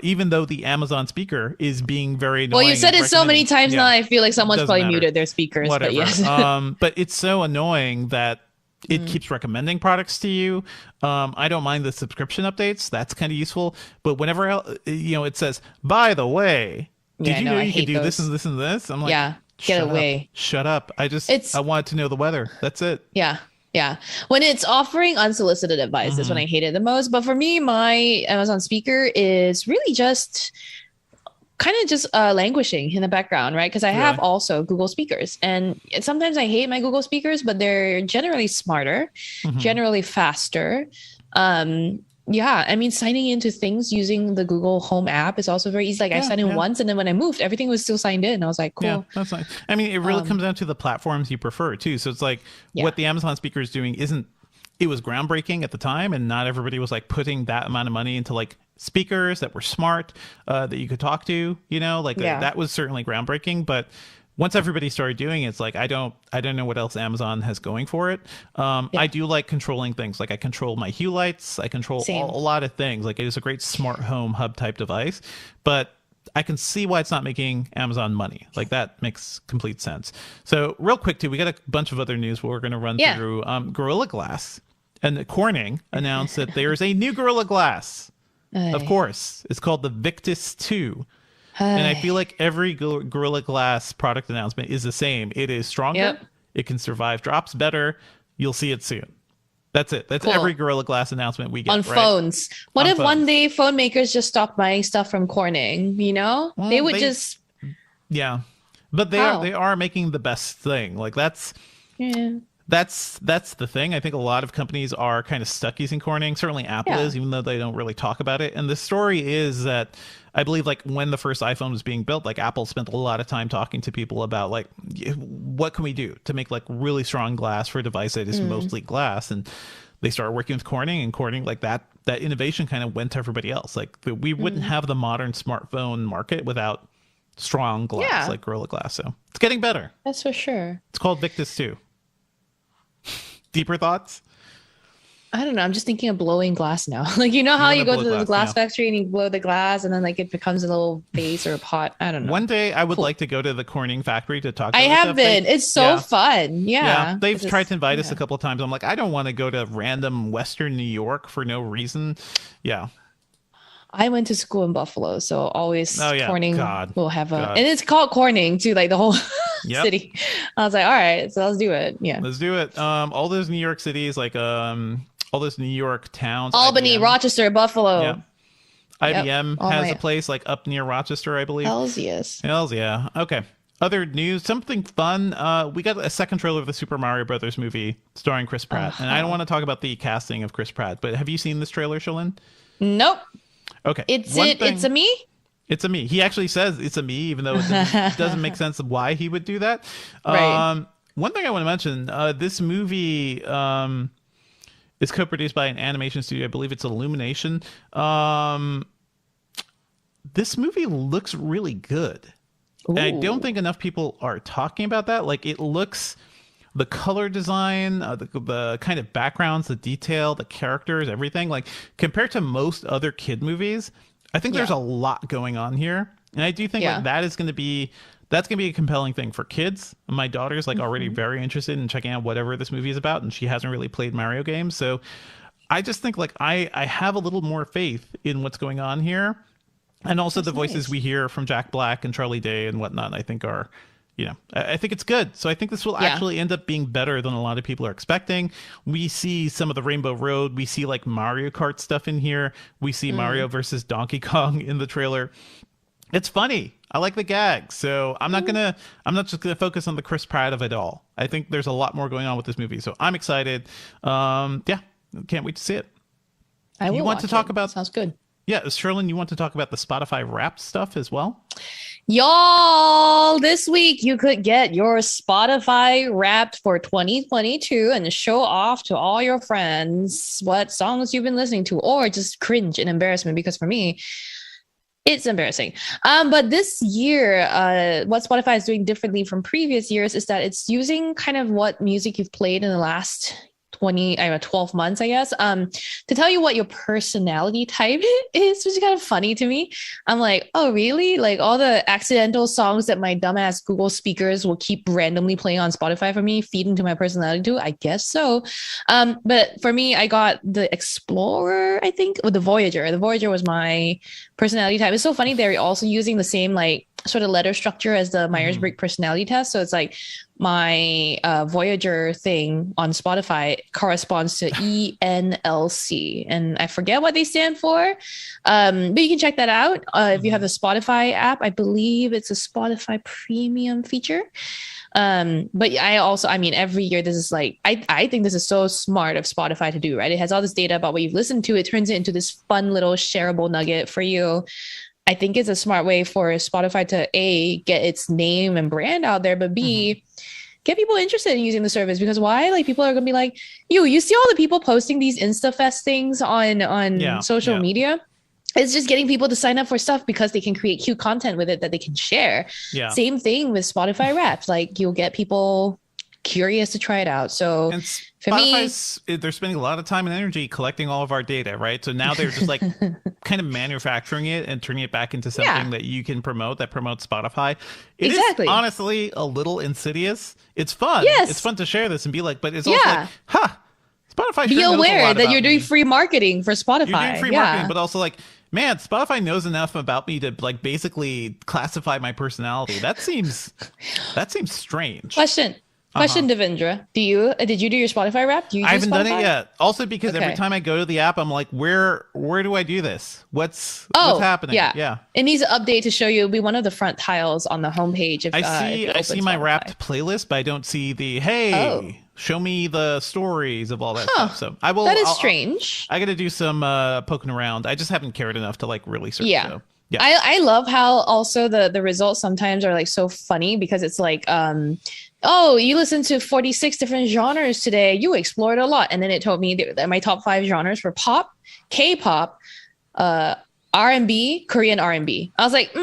even though the Amazon speaker is being very annoying. Well, you said it so many times now, I feel like someone's probably matter. muted their speakers. Whatever. But yes. But it's so annoying that it keeps recommending products to you. I don't mind the subscription updates. That's kind of useful. But whenever it says, by the way, did you know you could do this and this and this? I'm like, yeah, get away. Shut up. I wanted to know the weather. That's it. Yeah. Yeah. When it's offering unsolicited advice is when I hate it the most. But for me, my Amazon speaker is really just kind of just languishing in the background, right? Because I have also Google speakers, and sometimes I hate my Google speakers, but they're generally smarter, generally faster. Yeah, I mean, signing into things using the Google Home app is also very easy. Like I signed in once, and then when I moved, everything was still signed in. I was like, cool. Yeah, that's nice. I mean, it really comes down to the platforms you prefer too. So it's like what the Amazon speaker is doing it was groundbreaking at the time, and not everybody was like putting that amount of money into like speakers that were smart, that you could talk to, that was certainly groundbreaking. But once everybody started doing it, it's like I don't know what else Amazon has going for it. I do like controlling things. Like I control my Hue lights. I control a lot of things. Like it is a great smart home hub type device. But I can see why it's not making Amazon money. Like that makes complete sense. So real quick too, we got a bunch of other news we're going to run through. Gorilla Glass and Corning announced that there's a new Gorilla Glass. Of course, it's called the Victus 2. And I feel like every Gorilla Glass product announcement is the same. It is stronger. It can survive drops better. You'll see it soon. That's it. That's every Gorilla Glass announcement we get on phones. What if one day phone makers just stop buying stuff from Corning? Well, they would just. Yeah, but they are making the best thing. Like that's. Yeah. That's the thing. I think a lot of companies are kind of stuck using Corning. Certainly Apple is, even though they don't really talk about it. And the story is that I believe like when the first iPhone was being built, like Apple spent a lot of time talking to people about like, what can we do to make like really strong glass for a device that is mostly glass? And they started working with Corning, and Corning, like that innovation kind of went to everybody else. Like we wouldn't have the modern smartphone market without strong glass like Gorilla Glass. So it's getting better. That's for sure. It's called Victus 2. Deeper thoughts? I don't know. I'm just thinking of blowing glass now. Like, how you go to the glass factory and you blow the glass and then like it becomes a little vase or a pot. I don't know. One day I would like to go to the Corning factory to talk to I have been. It's so fun. Yeah. They've tried to invite us a couple of times. I'm like, I don't want to go to random Western New York for no reason. Yeah. I went to school in Buffalo, so always Corning will have and it's called Corning too, like the whole city. I was like, all right, so let's do it. Yeah, let's do it. All those New York cities, like all those New York towns, Albany, Rochester, Buffalo. Yeah. IBM has a place like up near Rochester, I believe. Hells yes. Hells yeah. Okay. Other news, something fun. We got a second trailer of the Super Mario Brothers movie starring Chris Pratt, and I don't want to talk about the casting of Chris Pratt, but have you seen this trailer, Shalyn? Nope. Okay. It's a me? It's a me. He actually says it's a me, even though it doesn't make sense of why he would do that. Right. One thing I want to mention, this movie is co-produced by an animation studio. I believe it's Illumination. This movie looks really good. And I don't think enough people are talking about that. Like it looks... The color design, the kind of backgrounds, the detail, the characters, everything. Like compared to most other kid movies, I think there's a lot going on here, and I do think like that's going to be a compelling thing for kids. My daughter's like already very interested in checking out whatever this movie is about, and she hasn't really played Mario games, so I just think like I have a little more faith in what's going on here, and also the voices we hear from Jack Black and Charlie Day and whatnot. I think are. I think it's good. So I think this will actually end up being better than a lot of people are expecting. We see some of the Rainbow Road. We see like Mario Kart stuff in here. We see Mario versus Donkey Kong in the trailer. It's funny. I like the gags. So I'm not just gonna focus on the Chris Pratt of it all. I think there's a lot more going on with this movie. So I'm excited. Can't wait to see it. You want to talk about? Sounds good. Yeah, Sherlyn, you want to talk about the Spotify Wrapped stuff as well? Y'all, this week you could get your Spotify Wrapped for 2022 and show off to all your friends what songs you've been listening to, or just cringe and embarrassment, because for me, it's embarrassing. But this year, what Spotify is doing differently from previous years is that it's using kind of what music you've played in the last 12 months, I guess, to tell you what your personality type is, which is kind of funny to me. I'm like, oh, really? Like all the accidental songs that my dumbass Google speakers will keep randomly playing on Spotify for me feed into my personality too? I guess so. But for me, I got the Explorer, I think, or the Voyager. The Voyager was my personality type. It's so funny. They're also using the same like sort of letter structure as the Myers-Briggs personality test. So it's like my Voyager thing on Spotify corresponds to ENLC, and I forget what they stand for. But you can check that out if you have the Spotify app. I believe it's a Spotify premium feature. But I mean, every year this is like, I think this is so smart of Spotify to do, right? It has all this data about what you've listened to. It turns it into this fun little shareable nugget for you. I think it's a smart way for Spotify to A, get its name and brand out there, but B, get people interested in using the service. Because why? Like people are gonna be like, you see all the people posting these InstaFest things on social media. It's just getting people to sign up for stuff because they can create cute content with it that they can share. Yeah. Same thing with Spotify Wrapped. Like you'll get people curious to try it out. So and for Spotify's, they're spending a lot of time and energy collecting all of our data, right? So now they're just like kind of manufacturing it and turning it back into something that you can promote, that promotes Spotify. It is honestly a little insidious. It's fun. Yes. It's fun to share this and be like, but it's also like, Spotify be aware that you're doing free marketing for Spotify. You're doing free marketing, but also like, man, Spotify knows enough about me to like basically classify my personality. That seems strange. Question, Devendra. Did you do your Spotify Wrap? I haven't done it yet. Also, because every time I go to the app, I'm like, where do I do this? What's happening? Yeah. It needs an update to show you. It'll be one of the front tiles on the homepage. I see my Wrapped playlist, but I don't see the show me the stories of all that stuff. So I will. That is strange. I got to do some poking around. I just haven't cared enough to like really search. Yeah. So. Yeah. I love how also the results sometimes are like so funny because it's like, oh, you listened to 46 different genres today. You explored a lot. And then it told me that my top 5 genres were pop, K-pop, R&B, Korean R&B. I was like,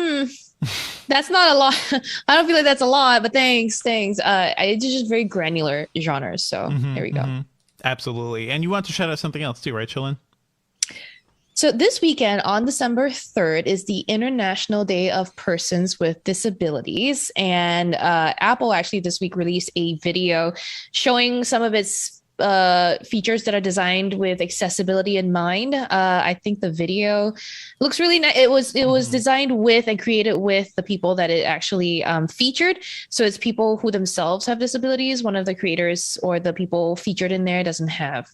that's not a lot. I don't feel like that's a lot, but thanks. It's just very granular genres. So there we go. Absolutely. And you want to shout out something else too, right, Chillin? So this weekend on December 3rd is the International Day of Persons with Disabilities. And Apple actually this week released a video showing some of its features that are designed with accessibility in mind. I think the video looks really nice. It was designed with and created with the people that it actually featured. So it's people who themselves have disabilities. One of the creators or the people featured in there doesn't have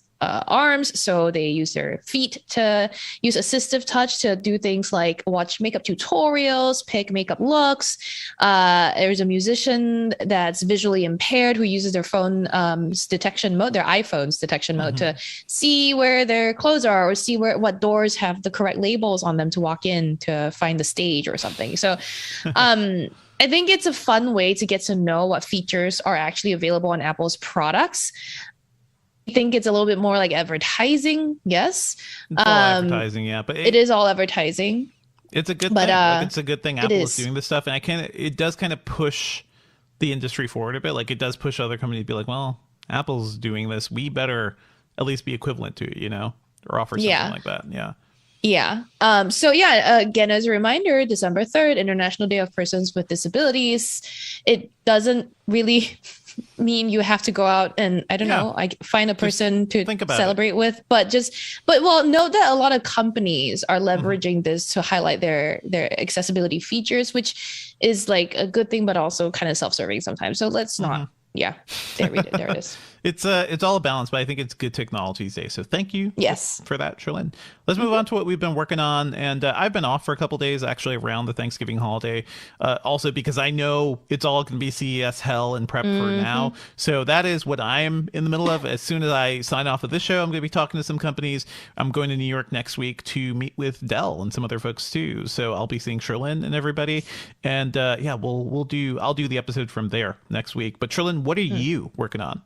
arms, so they use their feet to use assistive touch to do things like watch makeup tutorials, pick makeup looks. There's a musician that's visually impaired who uses their phone's detection mode, their iPhone's detection mode, to see where their clothes are or see what doors have the correct labels on them to walk in to find the stage or something. So I think it's a fun way to get to know what features are actually available on Apple's products. I think it's a little bit more like advertising. Yes. It's all advertising. Yeah. But it is all advertising. It's a good thing. Like, it's a good thing Apple is doing this stuff. And it does kind of push the industry forward a bit. Like it does push other companies to be like, well, Apple's doing this. We better at least be equivalent to it, or offer something like that. Yeah. Yeah. So again, as a reminder, December 3rd, International Day of Persons with Disabilities. It doesn't really mean you have to go out and find a person to celebrate with, but note that a lot of companies are leveraging this to highlight their accessibility features, which is like a good thing, but also kind of self-serving sometimes. So let's not. Yeah, there it is. It's all a balance, but I think it's good technology these days. So thank you for that, Sherlyn. Let's move on to what we've been working on. And I've been off for a couple days, actually, around the Thanksgiving holiday. Also, because I know it's all going to be CES hell and prep for now. So that is what I'm in the middle of. As soon as I sign off of this show, I'm going to be talking to some companies. I'm going to New York next week to meet with Dell and some other folks too. So I'll be seeing Sherlyn and everybody. And I'll do the episode from there next week. But Sherlyn, what are you working on?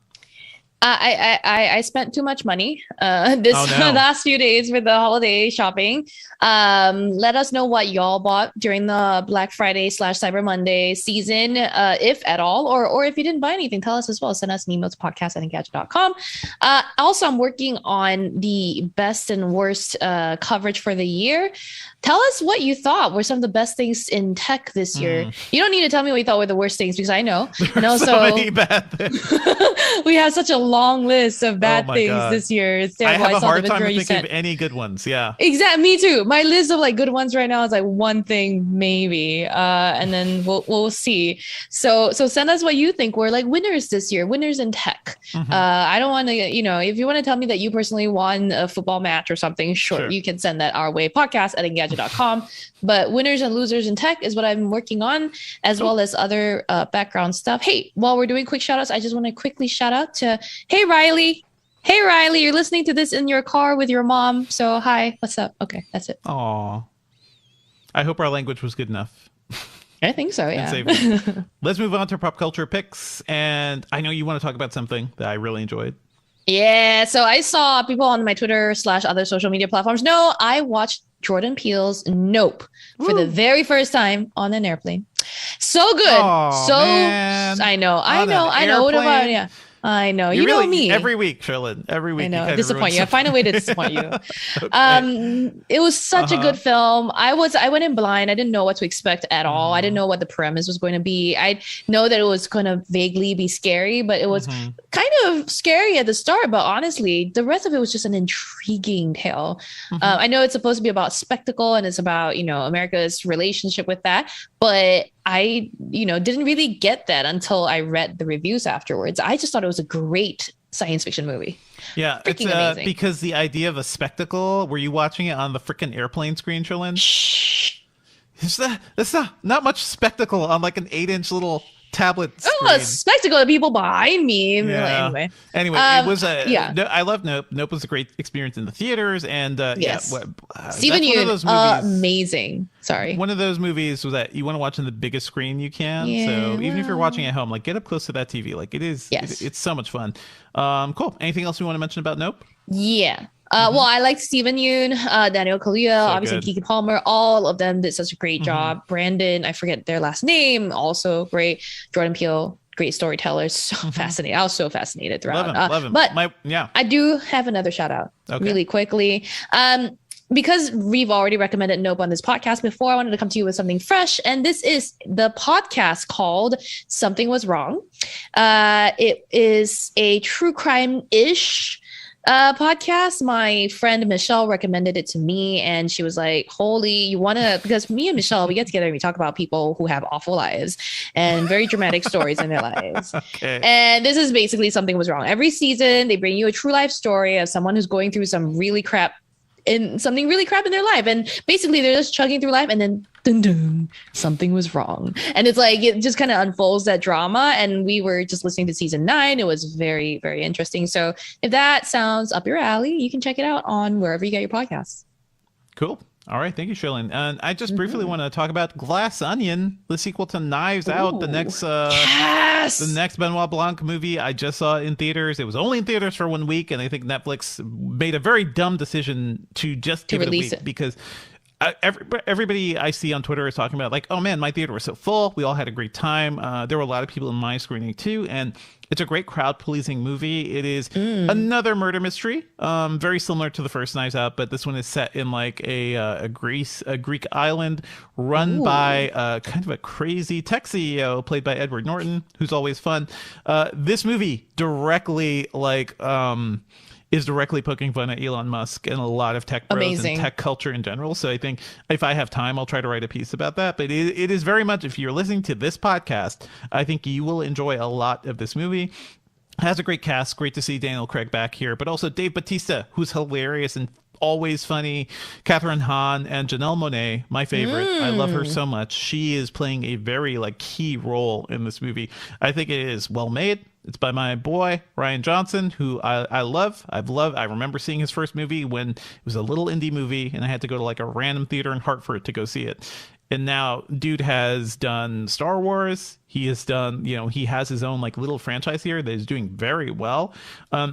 I spent too much money this Oh, no. last few days for the holiday shopping. Let us know what y'all bought during the Black Friday / Cyber Monday season, if at all, or if you didn't buy anything, tell us as well. Send us an email to podcast@engadget.com. Also, I'm working on the best and worst coverage for the year. Tell us what you thought were some of the best things in tech this year. You don't need to tell me what you thought were the worst things because I know. And also, So many bad things. we have such a long list of bad my things God. this year. It's I terrible. have a saw hard the time video you thinking of sent. any good ones. Yeah. Exactly, me too. My list of like good ones right now is like one thing maybe, and then we'll see. So send us what you think were like winners this year, winners in tech. I don't want to, if you want to tell me that you personally won a football match or something, sure. You can send that our way. Podcast@engadget.com. But winners and losers in tech is what I'm working on, as well as other background stuff. Hey, while we're doing quick shout outs, I just want to quickly shout out to Hey Riley. Hey Riley, you're listening to this in your car with your mom. So hi, what's up? Okay, that's it. Aw. I hope our language was good enough. I think so, yeah. Let's move on to pop culture picks. And I know you want to talk about something that I really enjoyed. Yeah, so I saw people on my Twitter / other social media platforms know I watched Jordan Peele's Nope for the very first time on an airplane. So good. Aw, so man. I know. On an What about airplane? Yeah. I know. You know really, me. Every week, Sherlyn. Every week. I know. You Disappoint you. I find a way to disappoint you. Okay. It was such a good film. I went in blind. I didn't know what to expect at all. I didn't know what the premise was going to be. I know that it was going to vaguely be scary, but it was kind of scary at the start. But honestly, the rest of it was just an intriguing tale. I know it's supposed to be about spectacle and it's about, America's relationship with that. But I, didn't really get that until I read the reviews afterwards. I just thought it was a great science fiction movie. Yeah, Freaking it's amazing. because the idea of a spectacle, were you watching it on the freaking airplane screen, Sherlyn? Shh. That's not much spectacle on like an 8-inch little tablet screen. Oh, a spectacle of people behind me. Yeah. Anyway, it was I love Nope. Nope was a great experience in the theaters, and yes. that's one Steven of Yeun, those movies. amazing. Sorry. One of those movies was that you want to watch on the biggest screen you can. Yeah, So even if you're watching at home, like get up close to that TV. Like it is. Yes. It's so much fun. Cool. Anything else you want to mention about Nope? Yeah. Well, I liked Steven Yeun, Daniel Kaluuya, obviously good. Keke Palmer. All of them did such a great job. Brandon, I forget their last name, also great. Jordan Peele, great storytellers. So fascinating. I was so fascinated throughout. Love him. But yeah. I do have another shout out really quickly. Because we've already recommended Nope on this podcast before, I wanted to come to you with something fresh. And this is the podcast called Something Was Wrong. It is a true crime-ish podcast. My friend Michelle recommended it to me, and she was like, holy, you want to, because me and Michelle, we get together and we talk about people who have awful lives and very dramatic stories in their lives. Okay. And this is basically Something Was Wrong. Every season, they bring you a true life story of someone who's going through some really crap in something really crap in their life. And basically they're just chugging through life and then dun, dun, something was wrong. And it's like, it just kind of unfolds that drama. And we were just listening to season 9. It was very, very interesting. So if that sounds up your alley, you can check it out on wherever you get your podcasts. Cool. All right. Thank you, Sherlyn. And I just briefly want to talk about Glass Onion, the sequel to Knives Out, the next Yes! the next Benoit Blanc movie. I just saw it in theaters. It was only in theaters for 1 week, and I think Netflix made a very dumb decision to just give release it a week because everybody I see on Twitter is talking about like, oh man, my theater was so full. We all had a great time. There were a lot of people in my screening too, and it's a great crowd-pleasing movie. It is another murder mystery, very similar to the first Knives Out, but this one is set in like a Greek island run by kind of a crazy tech CEO played by Edward Norton, who's always fun. This movie directly is directly poking fun at Elon Musk and a lot of tech bros and tech culture in general. So I think if I have time, I'll try to write a piece about that. But it is very much, if you're listening to this podcast, I think you will enjoy a lot of this movie. Has a great cast. Great to see Daniel Craig back here, but also Dave Bautista, who's hilarious and always funny. Catherine Hahn and Janelle Monáe, my favorite. I love her so much. She is playing a very key role in this movie. I think it is well made. It's by my boy, Rian Johnson, who I love. I remember seeing his first movie when it was a little indie movie and I had to go to a random theater in Hartford to go see it. And now dude has done Star Wars. He has done, he has his own like little franchise here that is doing very well.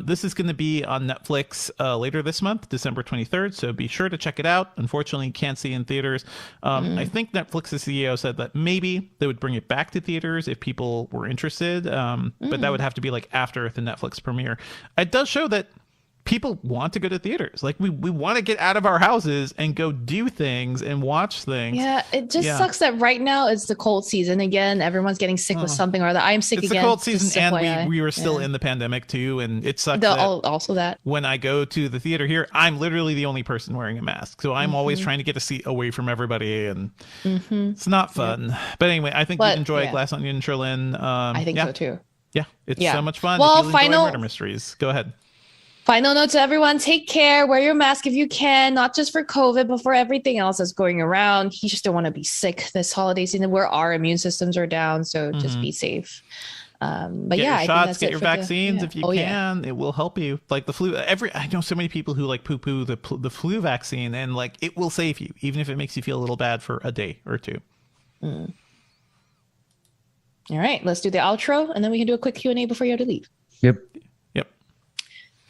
This is going to be on Netflix later this month, December 23rd. So be sure to check it out. Unfortunately, can't see in theaters. I think Netflix's CEO said that maybe they would bring it back to theaters if people were interested. But that would have to be like after the Netflix premiere. It does show that people want to go to theaters. Like we want to get out of our houses and go do things and watch things. Yeah, it just sucks that right now it's the cold season again. Everyone's getting sick with something or other. I'm sick it's again. It's the cold season, and we were still in the pandemic too, and it sucks. Also that when I go to the theater here, I'm literally the only person wearing a mask, so I'm always trying to get a seat away from everybody, and it's not fun. Yep. But anyway, I think you enjoy Glass Onion, Sherlyn. I think so too. Yeah, it's so much fun. Well, if you enjoy murder mysteries. Go ahead. Final note to everyone, take care, wear your mask if you can, not just for COVID, but for everything else that's going around. You just don't want to be sick this holiday season where our immune systems are down. So just be safe. But get your I shots, think that's get your vaccines if you can. It will help you. Like the flu, I know so many people who like poo-poo the flu vaccine, and like it will save you, even if it makes you feel a little bad for a day or two. All right, let's do the outro, and then we can do a quick Q&A before you have to leave. Yep.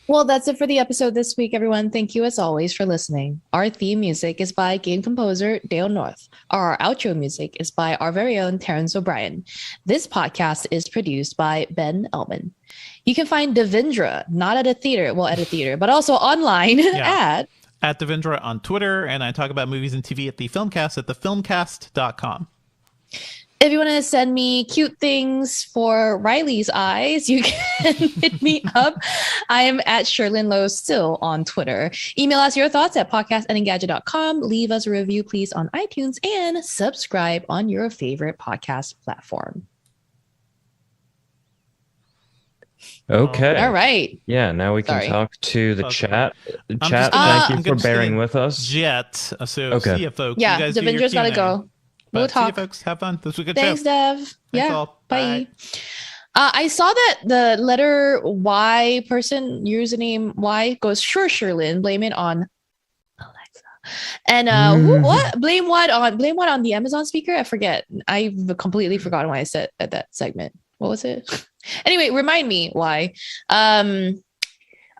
Well, that's it for the episode this week, everyone. Thank you, as always, for listening. Our theme music is by game composer Dale North. Our outro music is by our very own Terrence O'Brien. This podcast is produced by Ben Elman. You can find Devindra, not at a theater, but also online at Devindra on Twitter. And I talk about movies and TV at the Filmcast at thefilmcast.com. If you want to send me cute things for Riley's eyes, you can hit me up. I am at Sherlyn Lowe still on Twitter. Email us your thoughts at podcast@engadget.com. Leave us a review, please, on iTunes, and subscribe on your favorite podcast platform. Okay. All right. Yeah, now we can talk to the chat. Thank you for bearing with us. See you folks. Yeah, you guys Devindra's got to go. We'll talk. See you folks. Have fun. This was a good Thanks, show. Dev. Thanks all. Bye. I saw that the letter Y person, username Y, goes, sure, Sherlyn, blame it on Alexa. And what? Blame what on the Amazon speaker? I forget. I've completely forgotten what I said at that segment. What was it? Anyway, remind me why.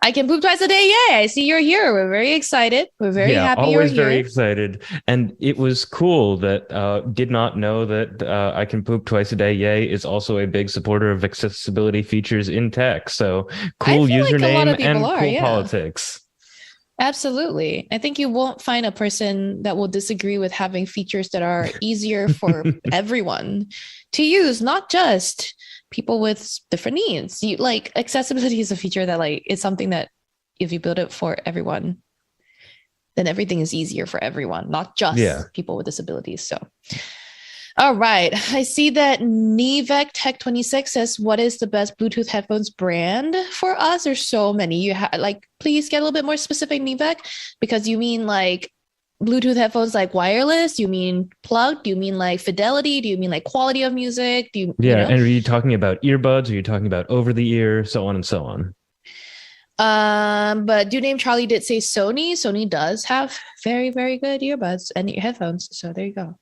I can poop twice a day. Yay. I see you're here. We're very excited. We're very happy you're here. Always very excited. And it was cool that did not know that I can poop twice a day. Yay is also a big supporter of accessibility features in tech. So cool username and cool politics. Absolutely. I think you won't find a person that will disagree with having features that are easier for everyone to use, not just people with different needs. Accessibility is a feature that it's something that if you build it for everyone, then everything is easier for everyone, not just people with disabilities. So, all right. I see that Nivek Tech 26 says, what is the best Bluetooth headphones brand for us? There's so many. You please get a little bit more specific, Nivek, because you mean Bluetooth headphones wireless? Do you mean plugged? Do you mean fidelity? Do you mean quality of music? You know? And are you talking about earbuds? Are you talking about over the ear? So on and so on. But Dude Named Charlie did say Sony. Sony does have very, very good earbuds and headphones. So there you go.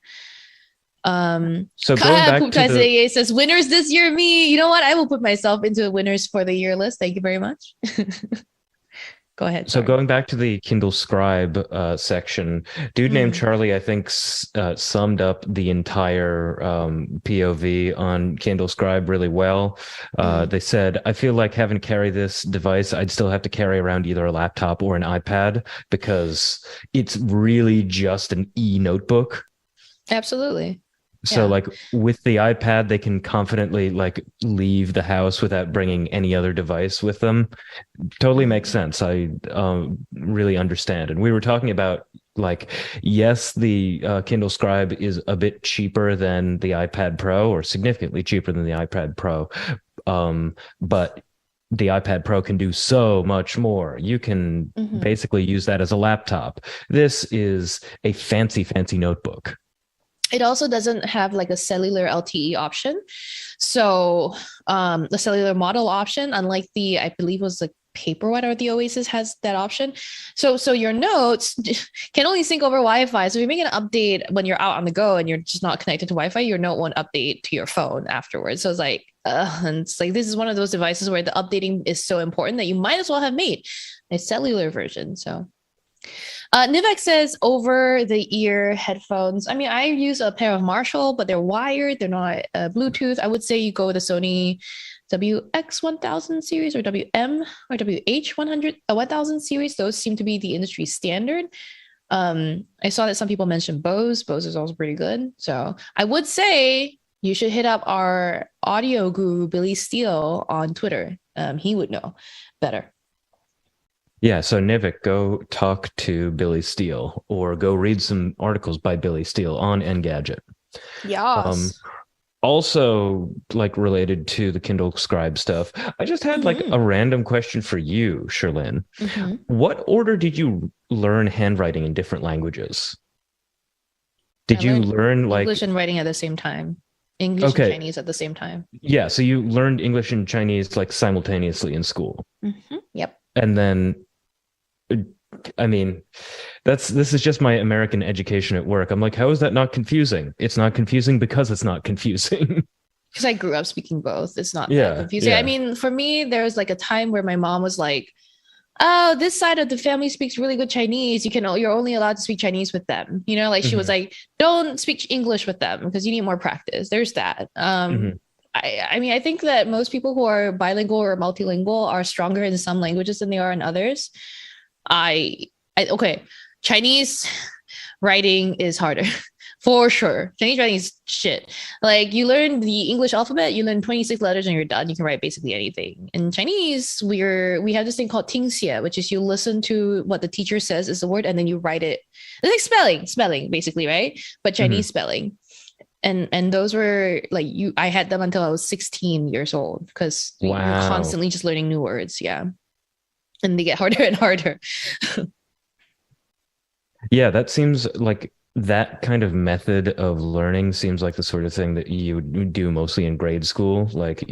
So going back to says winners this year, me. You know what? I will put myself into the winners for the year list. Thank you very much. Go ahead. So going back to the Kindle Scribe section, Dude Named Charlie, I think, summed up the entire POV on Kindle Scribe really well. They said, I feel like having to carry this device, I'd still have to carry around either a laptop or an iPad because it's really just an e-notebook. Absolutely. So with the iPad, they can confidently leave the house without bringing any other device with them. Totally makes sense. I really understand. And we were talking about yes, the Kindle Scribe is a bit cheaper than the iPad Pro, or significantly cheaper than the iPad Pro. But the iPad Pro can do so much more. You can basically use that as a laptop. This is a fancy notebook. It also doesn't have a cellular LTE option. So the cellular model option, unlike I believe it was Paperwhite or the Oasis has that option. So your notes can only sync over Wi-Fi. So if you make an update when you're out on the go and you're just not connected to Wi-Fi, your note won't update to your phone afterwards. So it's like, and it's like, this is one of those devices where the updating is so important that you might as well have made a cellular version. So Nivek says over the ear headphones. I mean, I use a pair of Marshall, but they're wired. They're not Bluetooth. I would say you go with the Sony WX1000 series or WM or WH1000 series. Those seem to be the industry standard. I saw that some people mentioned Bose. Bose is also pretty good. So I would say you should hit up our audio guru, Billy Steele, on Twitter. He would know better. Yeah, so Nivek, go talk to Billy Steele or go read some articles by Billy Steele on Engadget. Yes. Also, like related to the Kindle Scribe stuff, I just had like a random question for you, Sherlyn. What order did you learn handwriting in different languages? Did you learn like English and writing at the same time? English and Chinese at the same time. Yeah, so you learned English and Chinese like simultaneously in school. Yep. And then, I mean, this is just my American education at work. I'm like, how is that not confusing? It's not confusing because it's not confusing. Because I grew up speaking both. It's not that confusing. Yeah. I mean, for me, there was like a time where my mom was like, oh, this side of the family speaks really good Chinese. You're only allowed to speak Chinese with them. You know, like she was like, don't speak English with them because you need more practice. There's that. I mean, I think that most people who are bilingual or multilingual are stronger in some languages than they are in others. Okay, Chinese writing is harder for sure. Chinese writing is shit. Like you learn the English alphabet, you learn 26 letters and you're done. You can write basically anything. In Chinese, we have this thing called 听写, which is you listen to what the teacher says is the word and then you write it. It's like spelling basically, right? But Chinese spelling. And those were like I had them until I was 16 years old because you're constantly just learning new words. Yeah. And they get harder and harder. Yeah, that seems like that kind of method of learning seems like the sort of thing that you would do mostly in grade school, like,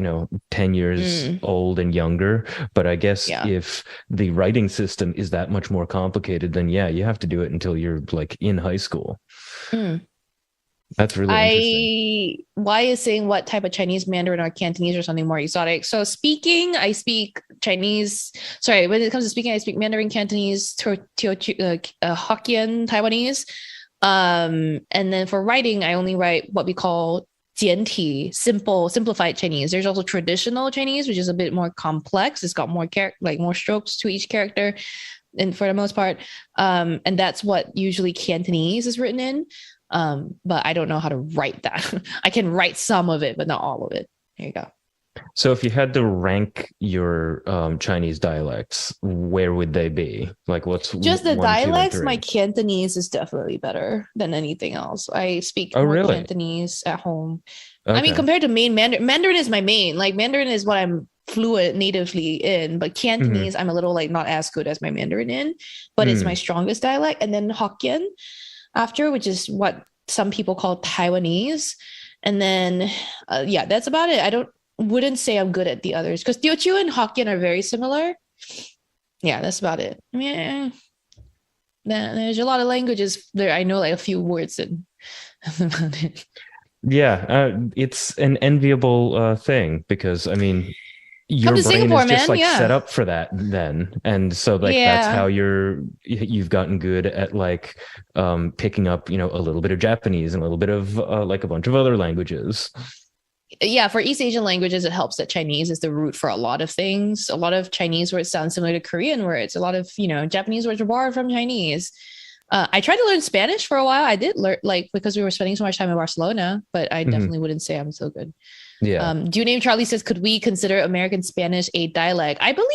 10 years old and younger. But I guess if the writing system is that much more complicated, then you have to do it until you're like in high school. That's really interesting. Why is saying what type of Chinese, Mandarin, or Cantonese or something more exotic? So speaking, I speak Chinese. Sorry, when it comes to speaking, I speak Mandarin, Cantonese, Hokkien, Taiwanese. And then for writing, I only write what we call 简体, simplified Chinese. There's also traditional Chinese, which is a bit more complex. It's got more more strokes to each character, and for the most part, and that's what usually Cantonese is written in. But I don't know how to write that. I can write some of it, but not all of it. There you go. So if you had to rank your Chinese dialects, where would they be? Like what's just the 1, dialects? 2, and 3? My Cantonese is definitely better than anything else. I speak more Cantonese at home. Okay. I mean, compared to main Mandarin is my main. Like Mandarin is what I'm fluent natively in, but Cantonese I'm a little like not as good as my Mandarin in, but it's my strongest dialect. And then Hokkien after, which is what some people call Taiwanese. And then, that's about it. Wouldn't say I'm good at the others because Teochew and Hokkien are very similar. Yeah, that's about it. I mean, there's a lot of languages there. I know like a few words and about it. Yeah, it's an enviable thing because I mean, your brain Singapore, is just man. set up for that then, and so that's how you've gotten good at like picking up a little bit of Japanese and a little bit of like a bunch of other languages. Yeah, for East Asian languages, it helps that Chinese is the root for a lot of things. A lot of Chinese words sound similar to Korean words. A lot of Japanese words are borrowed from Chinese. I tried to learn Spanish for a while. I did learn because we were spending so much time in Barcelona, but I definitely wouldn't say I'm so good. Yeah. Do you name Charlie says, could we consider American Spanish a dialect? I believe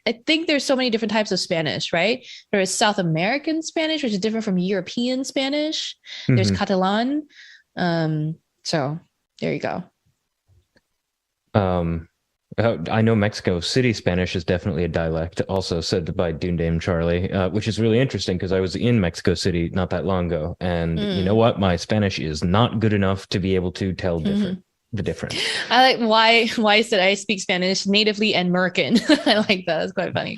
I think there's so many different types of Spanish, right? There is South American Spanish, which is different from European Spanish. There's Catalan. So there you go. I know Mexico City Spanish is definitely a dialect, also said by Dame Charlie, which is really interesting because I was in Mexico City not that long ago. And you know what? My Spanish is not good enough to be able to tell different. the difference. I like why said I speak Spanish natively and Merkin. I like that. That's quite funny.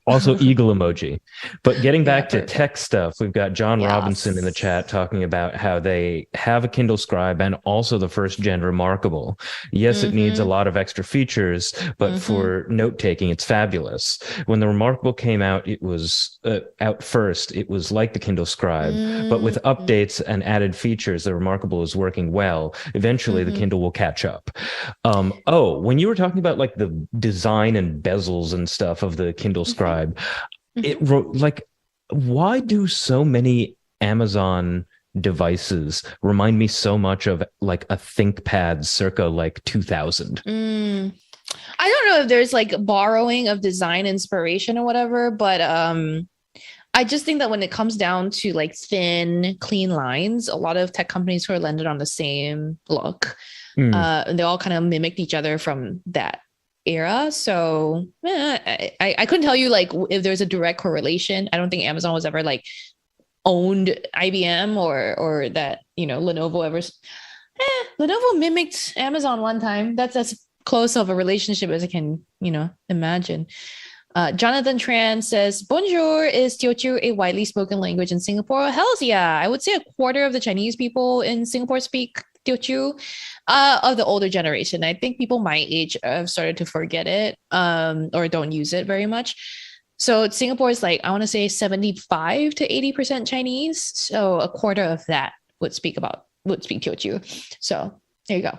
Also, eagle emoji. But getting back to perfect. tech stuff, we've got John Robinson in the chat talking about how they have a Kindle Scribe and also the first gen Remarkable. Yes, it needs a lot of extra features, but for note taking, it's fabulous. When the Remarkable came out, it was out first. It was like the Kindle Scribe, but with updates and added features, the Remarkable is working well. Eventually, the Kindle will catch up. When you were talking about like the design and bezels and stuff of the Kindle Scribe, why do so many Amazon devices remind me so much of like a ThinkPad circa like 2000? I don't know if there's like borrowing of design inspiration or whatever, but I just think that when it comes down to like thin, clean lines, a lot of tech companies who are landed on the same look. And they all kind of mimicked each other from that era. So I couldn't tell you like if there's a direct correlation. I don't think Amazon was ever like owned IBM or that, Lenovo ever. Lenovo mimicked Amazon one time. That's as close of a relationship as I can, imagine. Jonathan Tran says, Bonjour, is Teochew a widely spoken language in Singapore? Hells yeah. I would say a quarter of the Chinese people in Singapore speak Teochew of the older generation. I think people my age have started to forget it or don't use it very much. So Singapore is like, I want to say 75 to 80% Chinese. So a quarter of that would speak Teochew. So there you go.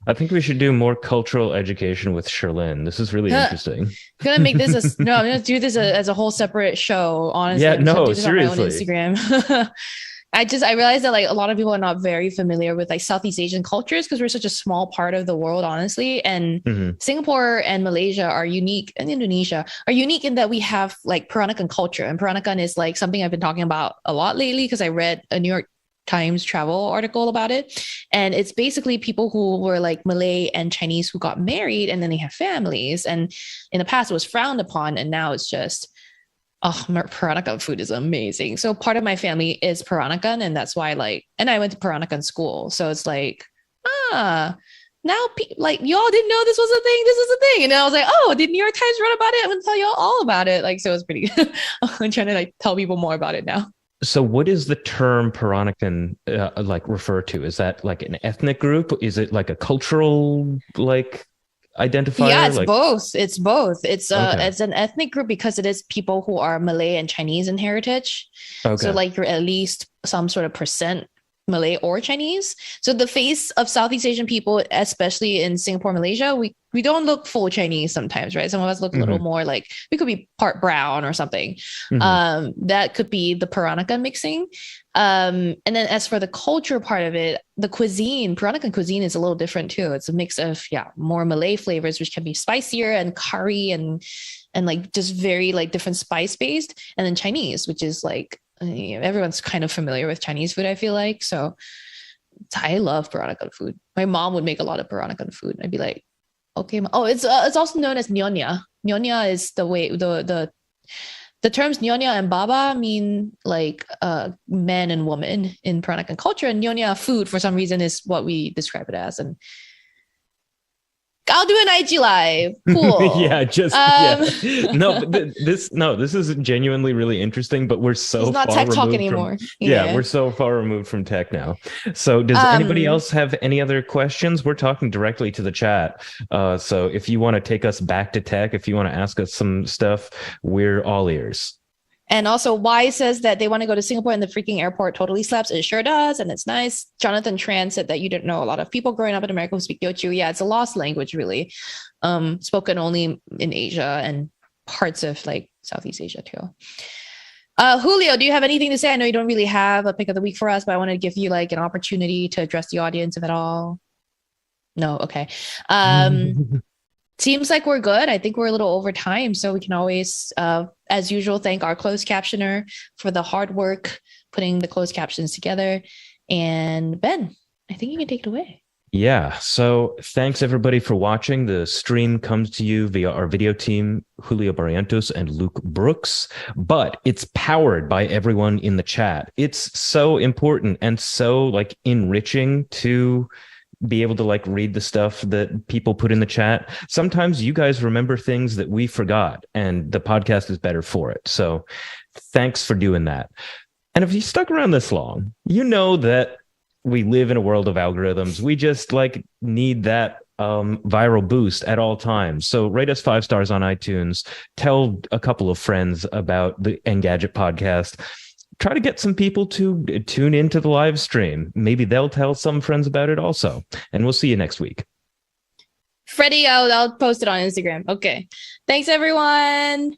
I think we should do more cultural education with Sherlyn. This is really interesting. I'm gonna do this as a whole separate show. Honestly, yeah, no, On seriously. my own Instagram. I realized that like a lot of people are not very familiar with like Southeast Asian cultures because we're such a small part of the world, honestly. And Singapore and Malaysia are unique, and Indonesia are unique in that we have like Peranakan culture, and Peranakan is like something I've been talking about a lot lately because I read a New York Times travel article about it. And it's basically people who were like Malay and Chinese who got married and then they have families. And in the past it was frowned upon. And now it's just, Peranakan food is amazing. So part of my family is Peranakan. And that's why and I went to Peranakan school. So it's like, now like y'all didn't know this was a thing. This is a thing. And I was like, the New York Times wrote about it. I'm going to tell y'all all about it. Like, so it was pretty, I'm trying to like tell people more about it now. So what is the term Peranakan refer to? Is that like an ethnic group? Is it like a cultural like identifier? Yeah, it's both. It's both. It's an ethnic group because it is people who are Malay and Chinese in heritage. Okay. So like you're at least some sort of percent Malay or Chinese. So the face of Southeast Asian people, especially in Singapore, Malaysia, we don't look full Chinese sometimes, right? Some of us look a little more like we could be part brown or something. That could be the Peranakan mixing. And then as for the culture part of it, the cuisine, Peranakan cuisine is a little different too. It's a mix of more Malay flavors, which can be spicier and curry and like just very like different spice based, and then Chinese, which is like everyone's kind of familiar with Chinese food, I feel like. So I love Peranakan food. My mom would make a lot of Peranakan food. I'd be like, okay, it's also known as nyonya. Nyonya is the way the terms nyonya and baba mean like man and woman in Peranakan culture, and nyonya food for some reason is what we describe it as. And I'll do an IG live. Cool. This is genuinely really interesting, but we're so not far tech talk removed anymore. We're so far removed from tech now. So does anybody else have any other questions? We're talking directly to the chat. So if you want to take us back to tech, if you want to ask us some stuff, we're all ears. And also, Y says that they want to go to Singapore and the freaking airport totally slaps. It sure does. And it's nice. Jonathan Tran said that you didn't know a lot of people growing up in America who speak Teochew. Yeah, it's a lost language, really. Spoken only in Asia and parts of like Southeast Asia, too. Julio, do you have anything to say? I know you don't really have a pick of the week for us, but I want to give you like an opportunity to address the audience, if at all. No? Okay. Seems like we're good. I think we're a little over time, so we can always, as usual, thank our closed captioner for the hard work putting the closed captions together. And Ben, I think you can take it away. Yeah. So thanks everybody for watching. The stream comes to you via our video team, Julio Barrientos and Luke Brooks, but it's powered by everyone in the chat. It's so important and so like enriching to be able to like read the stuff that people put in the chat. Sometimes you guys remember things that we forgot, and the podcast is better for it. So thanks for doing that. And if you stuck around this long, you know that we live in a world of algorithms. We just like need that viral boost at all times. So rate us 5 stars on iTunes. Tell a couple of friends about the Engadget podcast. Try to get some people to tune into the live stream. Maybe they'll tell some friends about it also. And we'll see you next week. Freddie, I'll post it on Instagram. Okay. Thanks, everyone.